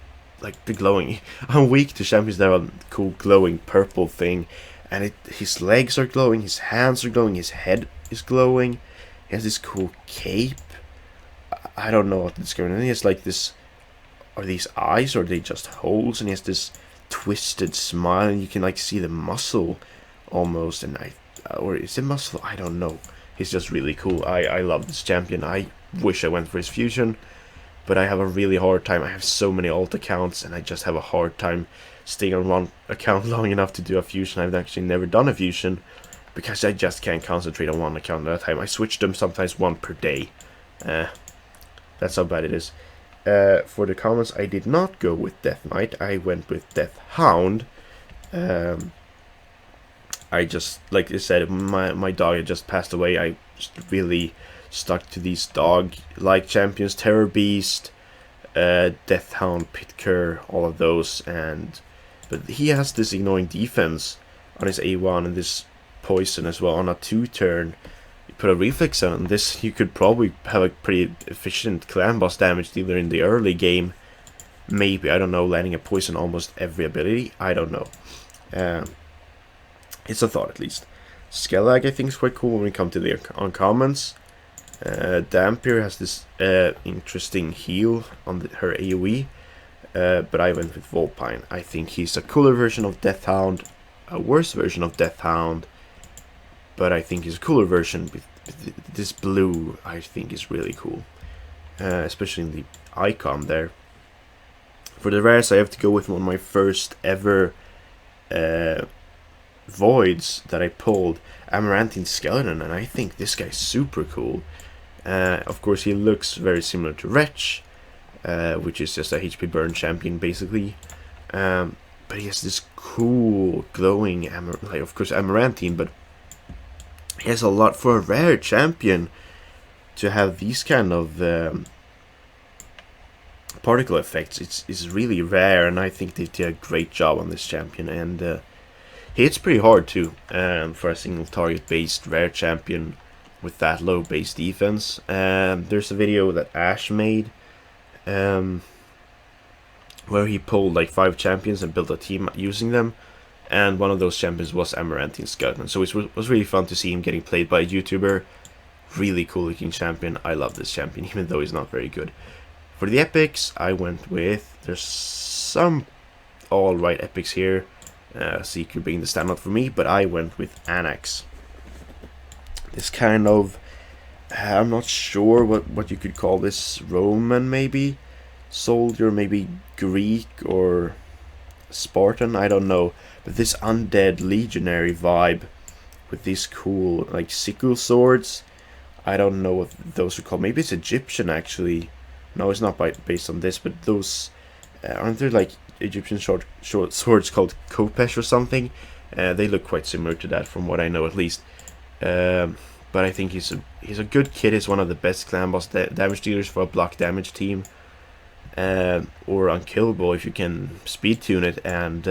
glowing. I'm weak to champions that are cool glowing purple thing, and his legs are glowing, his hands are glowing, his head is glowing. He has this cool cape. I don't know what it's going on. He has like this. Are these eyes or are they just holes? And he has this twisted smile, and you can like see the muscle almost. And or is it muscle? I don't know. He's just really cool. I love this champion. I wish I went for his fusion, but I have a really hard time. I have so many alt accounts, and I just have a hard time staying on one account long enough to do a fusion. I've actually never done a fusion because I just can't concentrate on one account at a time. I switch them sometimes one per day. That's how bad it is. For the comments, I did not go with Death Knight. I went with Death Hound. I just, like I said, my dog had just passed away. I just really stuck to these dog-like champions. Terror Beast, Death Hound, Pitker, all of those. But he has this ignoring defense on his A1 and this poison as well on a 2-turn. Put a reflex on this, you could probably have a pretty efficient clan boss damage dealer in the early game. Maybe, I don't know, landing a poison almost every ability. I don't know. It's a thought at least. Skellag I think is quite cool when we come to the uncommons. Dampier has this interesting heal on her AoE. But I went with Volpine. I think he's a cooler version of Death Hound, a worse version of Death Hound. But I think he's a cooler version. This blue, I think, is really cool. Especially in the icon there. For the rares, I have to go with one of my first ever voids that I pulled. Amaranthine Skeleton, and I think this guy's super cool. Of course, he looks very similar to Wretch, which is just a HP burn champion, basically. But he has this cool, glowing, of course, Amaranthine, but he has a lot for a rare champion to have these kind of particle effects. It's really rare, and I think they did a great job on this champion. And he hits pretty hard too for a single target based rare champion with that low base defense. There's a video that Ash made where he pulled like 5 champions and built a team using them. And one of those champions was Amaranthine Skeleton. So it was really fun to see him getting played by a YouTuber. Really cool looking champion. I love this champion, even though he's not very good. For the epics, I went with... There's some alright epics here. Seeker being the standout for me. But I went with Anax. This kind of... I'm not sure what you could call this. Roman, maybe? Soldier, maybe Greek or Spartan? I don't know. But this undead legionary vibe with these cool like sickle swords. I don't know what those are called. Maybe it's Egyptian actually. No, it's not based on this, but those aren't there like Egyptian short swords called Kopesh or something? They look quite similar to that from what I know at least. But I think he's a good kid. He's one of the best clan boss damage dealers for a block damage team. Or unkillable if you can speed tune it, and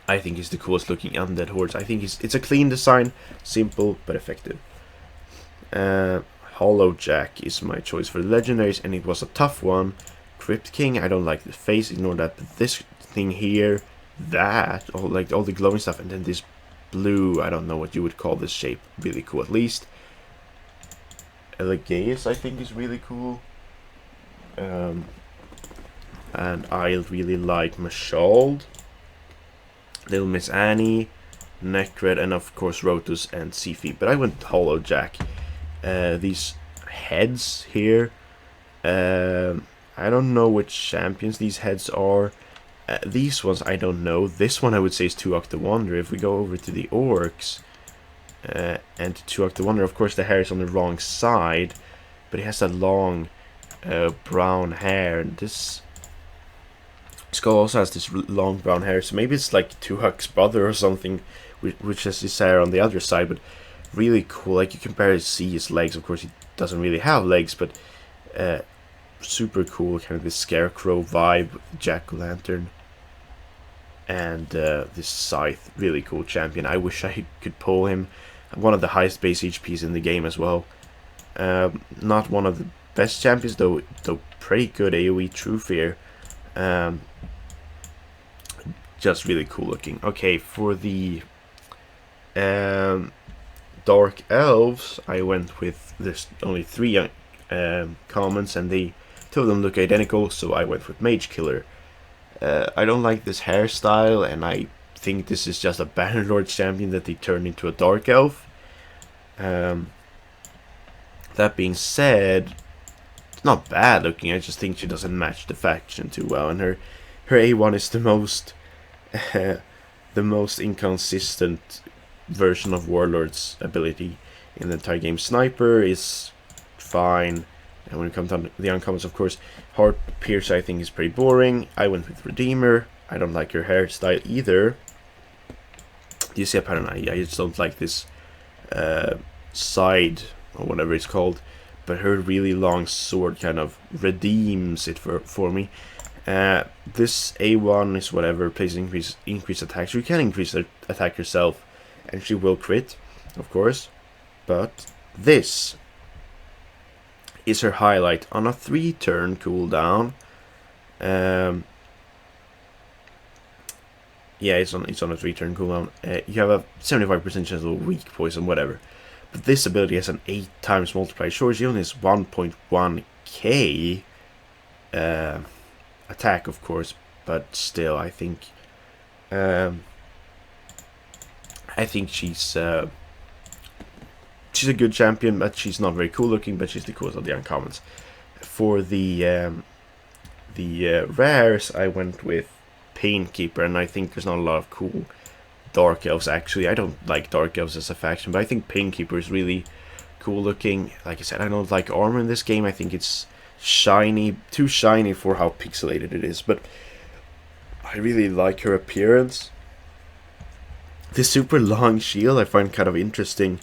I think he's the coolest looking undead hordes. I think it's a clean design, simple but effective. Hollow Jack is my choice for the legendaries, and it was a tough one. Crypt King, I don't like the face, ignore that. But this thing here, all the glowing stuff, and then this blue, I don't know what you would call this shape, really cool at least. Elegaeus I think is really cool. And I really like Mashald, Little Miss Annie, Necred, and of course Rotus and Sifi. But I went Hollow Jack. These heads here, I don't know which champions these heads are. These ones I don't know. This one I would say is Tuok the Wanderer. If we go over to the orcs and to Tuok the Wanderer, of course the hair is on the wrong side, but he has that long brown hair. And this, Skull also has this long brown hair, so maybe it's like Tuhak's brother or something, which has his hair on the other side, but really cool. Like, you can barely see his legs. Of course, he doesn't really have legs, but super cool. Kind of this scarecrow vibe, jack-o'-lantern, and this scythe. Really cool champion. I wish I could pull him. One of the highest base HPs in the game as well. Not one of the best champions, though pretty good AoE True Fear. Just really cool looking. Okay, for the Dark Elves, I went with, there's only 3 commons, and they 2 of them look identical, so I went with Mage Killer. I don't like this hairstyle, and I think this is just a Bannerlord champion that they turned into a Dark Elf. That being said, it's not bad looking. I just think she doesn't match the faction too well, and her A1 is the most the most inconsistent version of Warlord's ability in the entire game. Sniper is fine, and when it comes down to the uncommons, of course, Heart Piercer I think is pretty boring. I went with Redeemer. I don't like her hairstyle either. Do you see a pattern? I just don't like this side, or whatever it's called, but her really long sword kind of redeems it for me. This A1 is whatever, plays increase attack, so you can increase her attack yourself, and she will crit, of course, but this is her highlight on a 3-turn cooldown. Yeah, it's on a 3-turn cooldown. You have a 75% chance of weak poison, whatever. But this ability has an 8 times multiplier. Sure, she only has 1.1k attack, of course, but still, I think she's a good champion, but she's not very cool looking. But she's the coolest of the uncommons. For the rares, I went with Painkeeper, and I think there's not a lot of cool Dark Elves. Actually, I don't like Dark Elves as a faction, but I think Painkeeper is really cool looking. Like I said, I don't like armor in this game. I think it's shiny, too shiny for how pixelated it is, but I really like her appearance. This super long shield I find kind of interesting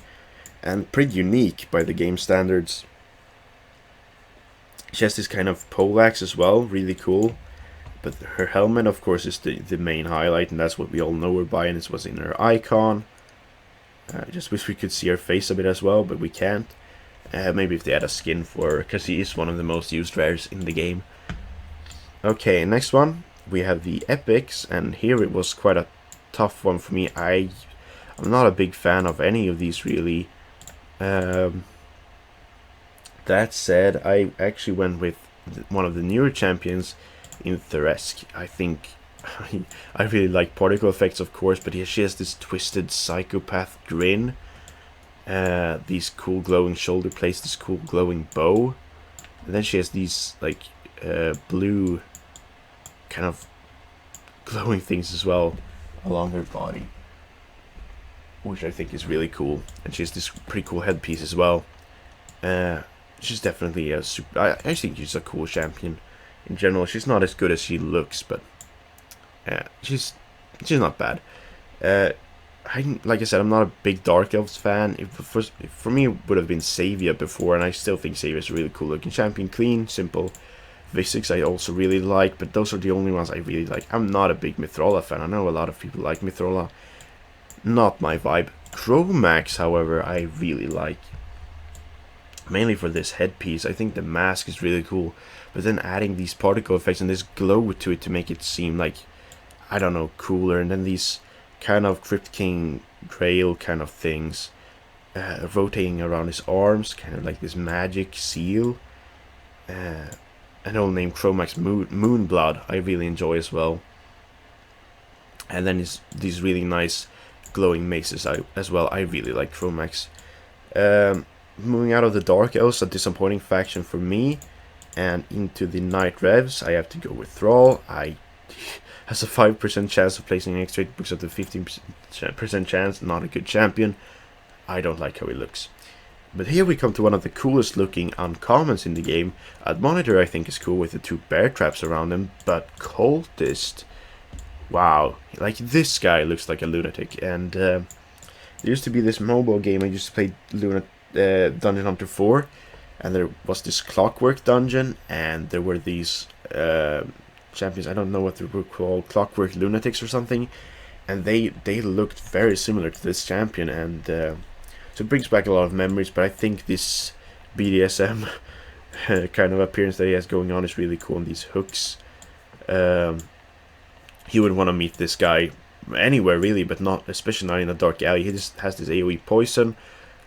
and pretty unique by the game standards. She has this kind of poleaxe as well, really cool. But her helmet, of course, is the main highlight, and that's what we all know her by, and it's what's in her icon. I just wish we could see her face a bit as well, but we can't. Maybe if they had a skin for her, because she is one of the most used rares in the game. Okay, next one, we have the Epics, and here it was quite a tough one for me. I'm not a big fan of any of these, really. That said, I actually went with one of the newer champions in Theresk. I think I really like particle effects, of course, but she has this twisted psychopath grin, these cool glowing shoulder plates, this cool glowing bow, and then she has these like blue kind of glowing things as well along her body, which I think is really cool. And she has this pretty cool headpiece as well. She's definitely a super. I think she's a cool champion. In general, she's not as good as she looks, but she's not bad. Like I said, I'm not a big Dark Elves fan. For me, it would have been Savia before, and I still think Savia is a really cool looking champion. Clean, simple. Visix I also really like, but those are the only ones I really like. I'm not a big Mithrola fan. I know a lot of people like Mithrola. Not my vibe. Chromax, however, I really like. Mainly for this headpiece. I think the mask is really cool, but then adding these particle effects and this glow to it to make it seem like, I don't know, cooler. And then these kind of Crypt King Grail kind of things rotating around his arms, kind of like this magic seal. An old name, Chromax Moonblood, I really enjoy as well. And then these really nice glowing maces as well. I really like Chromax. Moving out of the Dark Elves, a disappointing faction for me, and into the Night Revs, I have to go with Thrall. Has a 5% chance of placing an extra 8 books up to 15% chance. Not a good champion. I don't like how he looks. But here we come to one of the coolest looking uncommons in the game. Admonitor I think is cool with the 2 bear traps around him, but Cultist, wow, like this guy looks like a lunatic. And there used to be this mobile game I used to play, Dungeon Hunter 4, and there was this clockwork dungeon, and there were these champions, I don't know what they were called, clockwork lunatics or something, and they looked very similar to this champion, and so it brings back a lot of memories. But I think this BDSM kind of appearance that he has going on is really cool, and these hooks. You would want to meet this guy anywhere really, but not, especially not in a dark alley. He just has this AoE poison,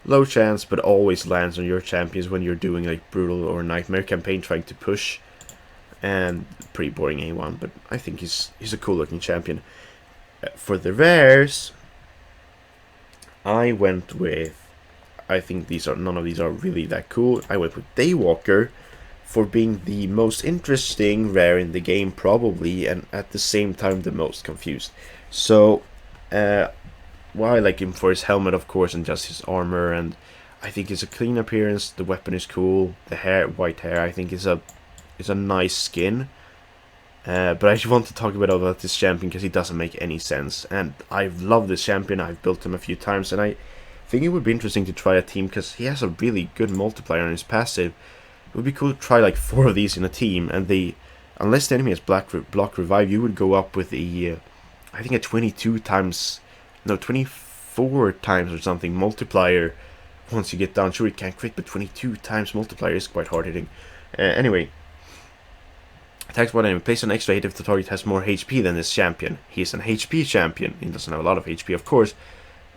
low chance, but always lands on your champions when you're doing like brutal or nightmare campaign trying to push, and pretty boring A1, but I think he's a cool looking champion. For the rares, I went with, I think none of these are really that cool. I went with Daywalker for being the most interesting rare in the game probably, and at the same time the most confused. So well, I like him for his helmet of course, and just his armor, and I think it's a clean appearance. The weapon is cool. The hair, white hair, I think is a nice skin. But I just want to talk about this champion because he doesn't make any sense. And I've loved this champion. I've built him a few times, and I think it would be interesting to try a team because he has a really good multiplier on his passive. It would be cool to try like 4 of these in a team, and unless the enemy has block revive, you would go up with I think a 24 times or something multiplier. Once you get down, sure it can't crit, but 22 times multiplier is quite hard hitting. Anyway, attacks one enemy, place an extra hit if the target has more HP than this champion. He is an HP champion. He doesn't have a lot of HP, of course,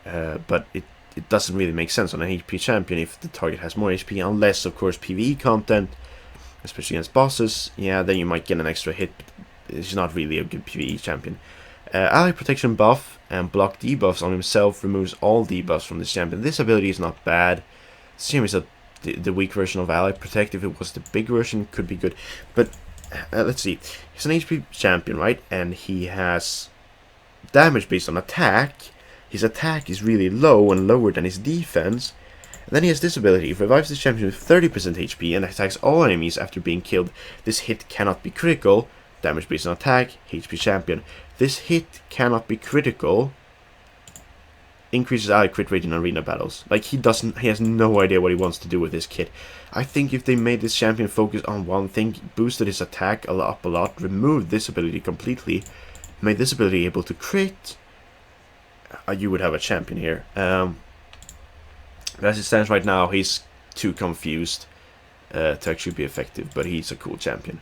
but it doesn't really make sense on an HP champion if the target has more HP, unless, of course, PvE content, especially against bosses. Yeah, then you might get an extra hit, but it's not really a good PvE champion. Ally protection buff and block debuffs on himself removes all debuffs from this champion. This ability is not bad. Same as the weak version of ally protect. If it was the big version, could be good. But let's see. He's an HP champion, right? And he has damage based on attack. His attack is really low and lower than his defense. And then he has this ability. It revives this champion with 30% HP and attacks all enemies after being killed. This hit cannot be critical. Damage based on attack, HP champion. This hit cannot be critical. Increases ally crit rate in arena battles. Like, he has no idea what he wants to do with this kit. I think if they made this champion focus on one thing, boosted his attack up a lot, removed this ability completely, made this ability able to crit, you would have a champion here. But as it stands right now, he's too confused to actually be effective, but he's a cool champion.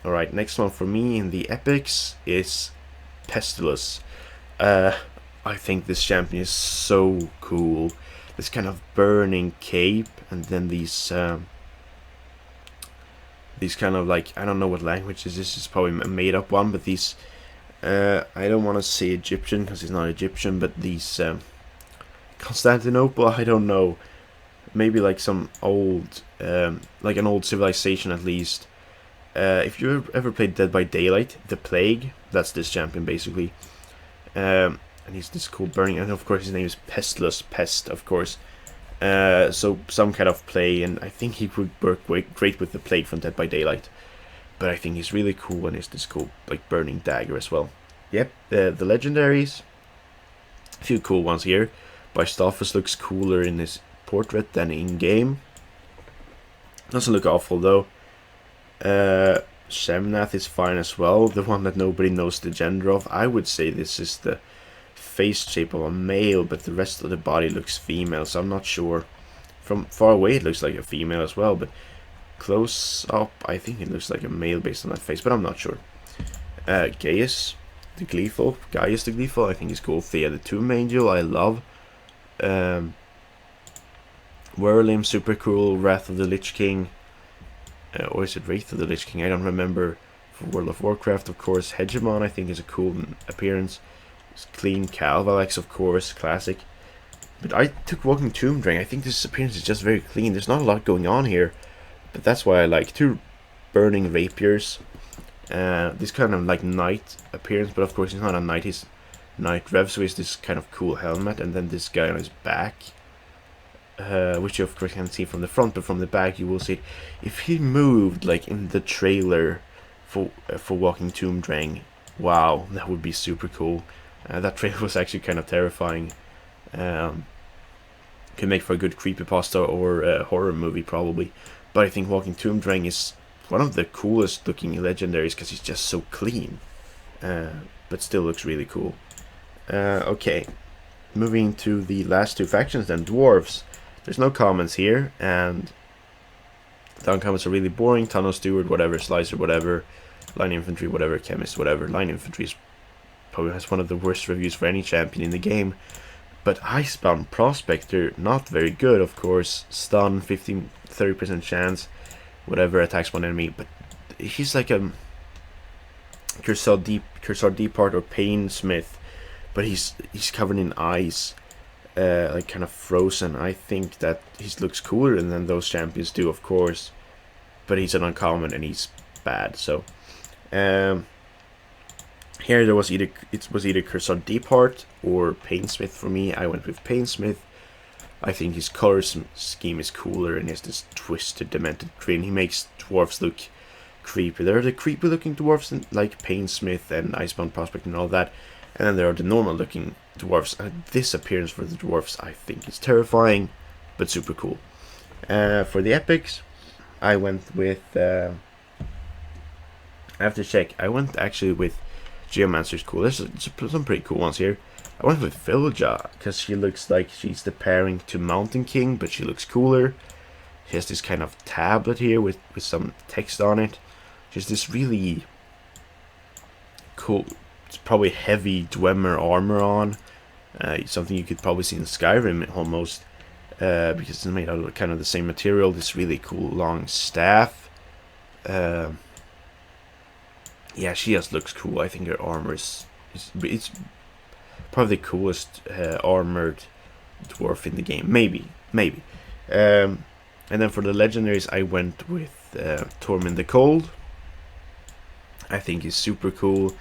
Alright, next one for me in the epics is Pestilus. I think this champion is so cool. This kind of burning cape, and then these kind of, like, I don't know what language this is probably a made up one, but these I don't want to say Egyptian because he's not Egyptian, but these Constantinople, I don't know, maybe like some old like an old civilization at least. If you ever played Dead by Daylight, the Plague, that's this champion basically. And he's this cool burning, and of course his name is Pestilus, Pest, of course. So some kind of play, and I think he would work great with the Plague from Dead by Daylight. But I think he's really cool, and he's this cool like burning dagger as well. Yep, the Legendaries, a few cool ones here. Bysthophus looks cooler in his portrait than in game. Doesn't look awful though. Shemnath is fine as well, the one that nobody knows the gender of. I would say this is the face shape of a male, but the rest of the body looks female, so I'm not sure. From far away it looks like a female as well, but close up I think it looks like a male based on that face, but I'm not sure. Gaius the Gleeful, I think is cool. Thea the Tomb Angel, I love. Whirlim, super cool. Wrath of the Lich King, or is it Wraith of the Lich King? I don't remember. For World of Warcraft, of course. Hegemon, I think, is a cool appearance. It's clean. Calvalex, of course, classic. But I took Walking Tomb Drain. I think this appearance is just very clean. There's not a lot going on here, but that's why I like. 2 burning rapiers. This kind of like knight appearance, but of course he's not a knight. He's Knight Rev, so he's this kind of cool helmet, and then this guy on his back. which you of course can't see from the front, but from the back you will see. If he moved like in the trailer for Walking Tomb Drang, wow, that would be super cool. That trailer was actually kind of terrifying. Could make for a good creepypasta or a horror movie probably, but I think Walking Tomb Drang is one of the coolest looking legendaries because he's just so clean, but still looks really cool. Okay, moving to the last two factions then, dwarves. There's no comments here, and the uncommons are really boring. Tunnel Steward, whatever, Slicer, whatever, Line Infantry, whatever, Chemist, whatever. Line Infantry probably has one of the worst reviews for any champion in the game. But Icebound Prospector, not very good, of course. Stun, 30% chance, whatever, attacks one enemy. But he's like a Cursor Depart or Painsmith, but he's covered in ice, like kind of frozen. I think that he looks cooler than those champions do, of course. But he's an uncommon and he's bad. So here it was either Cursor Depart or Painsmith for me. I went with Painsmith. I think his color scheme is cooler and he has this twisted, demented grin. He makes dwarves look creepy. There are the creepy looking dwarves like Painsmith and Icebound Prospect and all that. And then there are the normal looking dwarves. This appearance for the dwarves I think is terrifying, but super cool. For the epics, I went with... I have to check. I went actually with Geomancer's cool. There's some pretty cool ones here. I went with Vilja because she looks like she's the pairing to Mountain King, but she looks cooler. She has this kind of tablet here with some text on it. She's this really cool, it's probably heavy Dwemer armor on. Something you could probably see in Skyrim almost, because it's made out of kind of the same material. This really cool long staff. Yeah, she just looks cool. I think her armor it's probably the coolest armored dwarf in the game. Maybe. And then for the legendaries, I went with Tormund the Cold. I think he's super cool,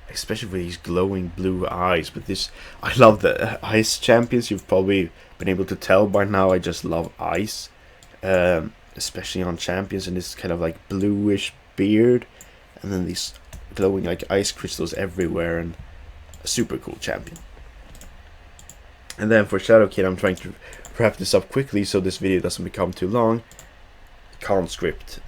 especially with these glowing blue eyes. But this, I love the ice champions. You've probably been able to tell by now. I just love ice, especially on champions, and this kind of like bluish beard, and then these glowing like ice crystals everywhere, and a super cool champion. And then for Shadow Kid, I'm trying to wrap this up quickly so this video doesn't become too long. Conscript.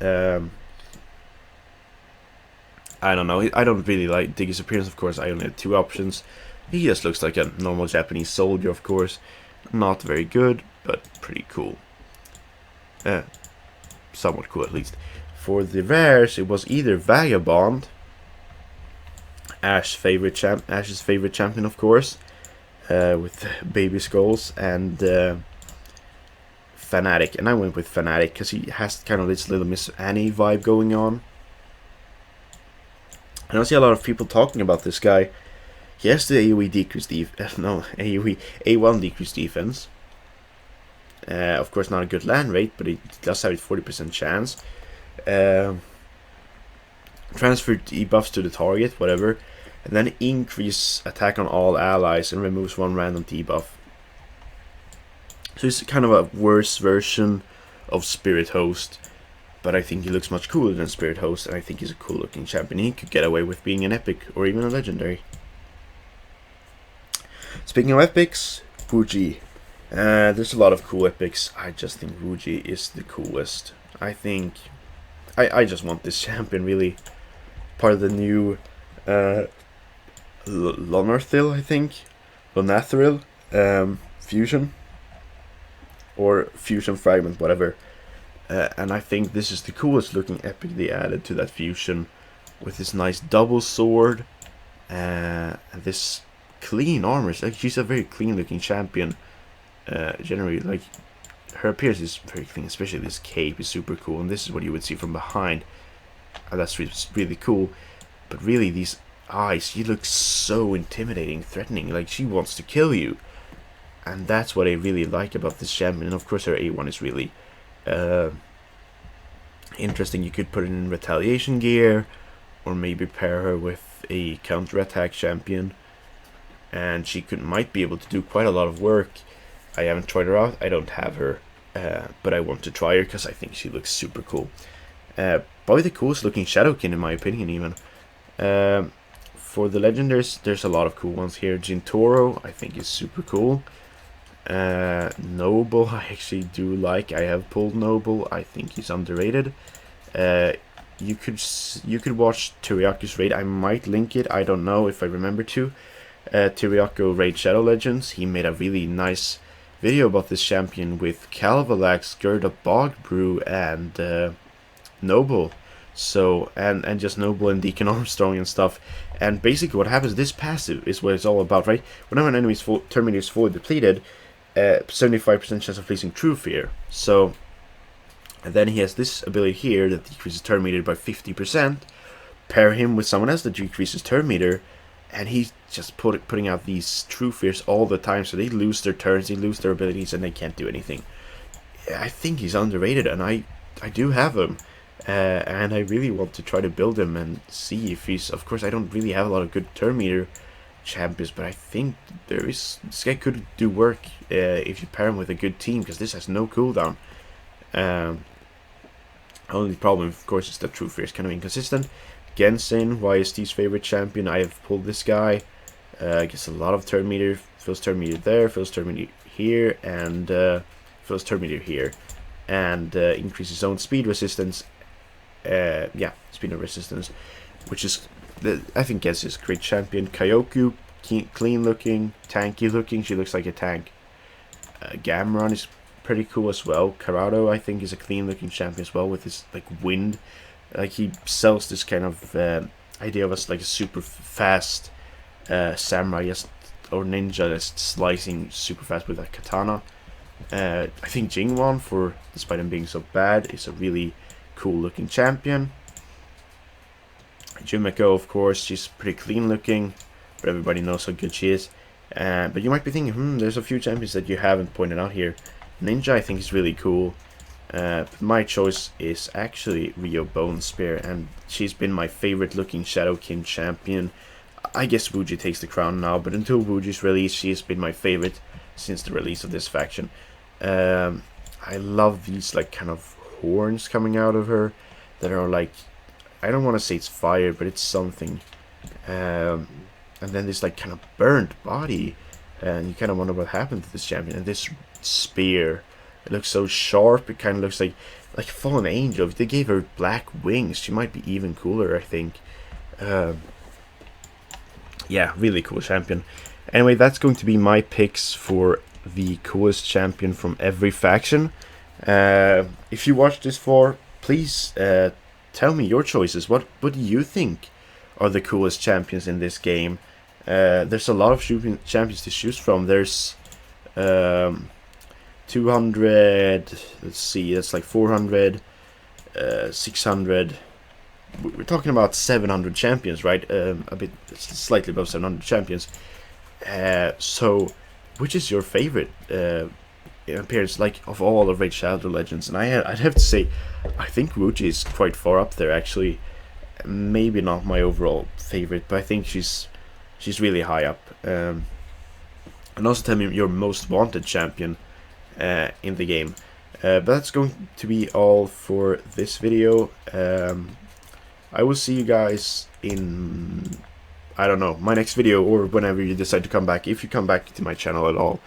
I don't know. I don't really dig his appearance, of course. I only had two options. He just looks like a normal Japanese soldier, of course. Not very good, but pretty cool. Somewhat cool, at least. For the rares, it was either Vagabond, Ash's favorite champion, of course, with baby skulls, and Fanatic. And I went with Fanatic because he has kind of this little Miss Annie vibe going on. And I see a lot of people talking about this guy. He has the AoE decreased AoE A1 decreased defense. Of course, not a good land rate, but it does have a 40% chance. Transfer debuffs to the target, whatever, and then increase attack on all allies and removes one random debuff. So it's kind of a worse version of Spirit Host, but I think he looks much cooler than Spirit Host, and I think he's a cool looking champion. He could get away with being an epic or even a legendary. Speaking of epics, Wuji. There's a lot of cool epics. I just think Wuji is the coolest. I think I just want this champion, really. Part of the new Lonarthil, I think. Lonathril fusion. Or fusion fragment, whatever. And I think this is the coolest looking epic they added to that fusion. With this nice double sword. And this clean armor. Like, she's a very clean looking champion. Generally, like, her appearance is very clean, especially this cape is super cool, and this is what you would see from behind. That's really cool. But really, these eyes, she looks so intimidating, threatening, like she wants to kill you. And that's what I really like about this champion. And of course her A1 is really interesting. You could put it in retaliation gear, or maybe pair her with a counterattack champion, and she might be able to do quite a lot of work. I haven't tried her out. I don't have her, but I want to try her because I think she looks super cool. Probably the coolest looking Shadowkin in my opinion even. For the Legendaries, there's a lot of cool ones here. Jintoro, I think is super cool. Noble, I actually do like. I have pulled Noble. I think he's underrated. You could watch Teriako's raid. I might link it. I don't know if I remember to. Teriako Raid Shadow Legends. He made a really nice video about this champion with Calvalax, Gerda Bogbrew, and Noble. So and just Noble and Deacon Armstrong and stuff. And basically what happens, this passive is what it's all about, right? Whenever an enemy's Terminator is fully depleted, 75% chance of placing True Fear. So, and then he has this ability here that decreases turn meter by 50%. Pair him with someone else that decreases turn meter, and he's just putting out these True Fears all the time, so they lose their turns, they lose their abilities, and they can't do anything. I think he's underrated, and I do have him. And I really want to try to build him and see if he's... Of course, I don't really have a lot of good turn meter champions, but I think this guy could do work if you pair him with a good team, because this has no cooldown. Only problem, of course, is that True Fear is kind of inconsistent. Genshin, YST's favorite champion. I have pulled this guy. Gets a lot of turn meter. Fills turn meter there, fills turn meter here, and fills turn meter here. And increases his own speed resistance. Yeah, speed and resistance, which is, I think, Genshin is a great champion. Kyoku, clean looking, tanky looking. She looks like a tank. Gamron is pretty cool as well. Karado, I think, is a clean looking champion as well, with his like wind. Like, he sells this kind of idea of us like a super fast samurai or ninja that's slicing super fast with a katana. I think Jingwon, despite him being so bad, is a really cool looking champion. Jumeko, of course, she's pretty clean looking, but everybody knows how good she is. But you might be thinking, there's a few champions that you haven't pointed out here. Ninja, I think, is really cool. But my choice is actually Rio Bone Spear, and she's been my favorite looking Shadowkin champion. I guess Wuji takes the crown now, but until Wuji's release, she has been my favorite since the release of this faction. I love these like kind of horns coming out of her that are like, I don't want to say it's fire, but it's something. And then this like kind of burnt body, and you kind of wonder what happened to this champion. And this spear, it looks so sharp. It kind of looks like a fallen angel. If they gave her black wings, she might be even cooler, I think. Yeah, really cool champion. Anyway, that's going to be my picks for the coolest champion from every faction. If you watched this far, please tell me your choices. What do you think are the coolest champions in this game? There's a lot of champions to choose from. There's 200, let's see, that's like 400, 600. We're talking about 700 champions, right? A bit, slightly above 700 champions. So, which is your favorite appearance, like, of all of Raid Shadow Legends? And I'd have to say, I think Wuji is quite far up there, actually. Maybe not my overall favorite, but I think she's really high up. And also tell me your most wanted champion in the game. But that's going to be all for this video. I will see you guys in, I don't know, my next video, or whenever you decide to come back, if you come back to my channel at all.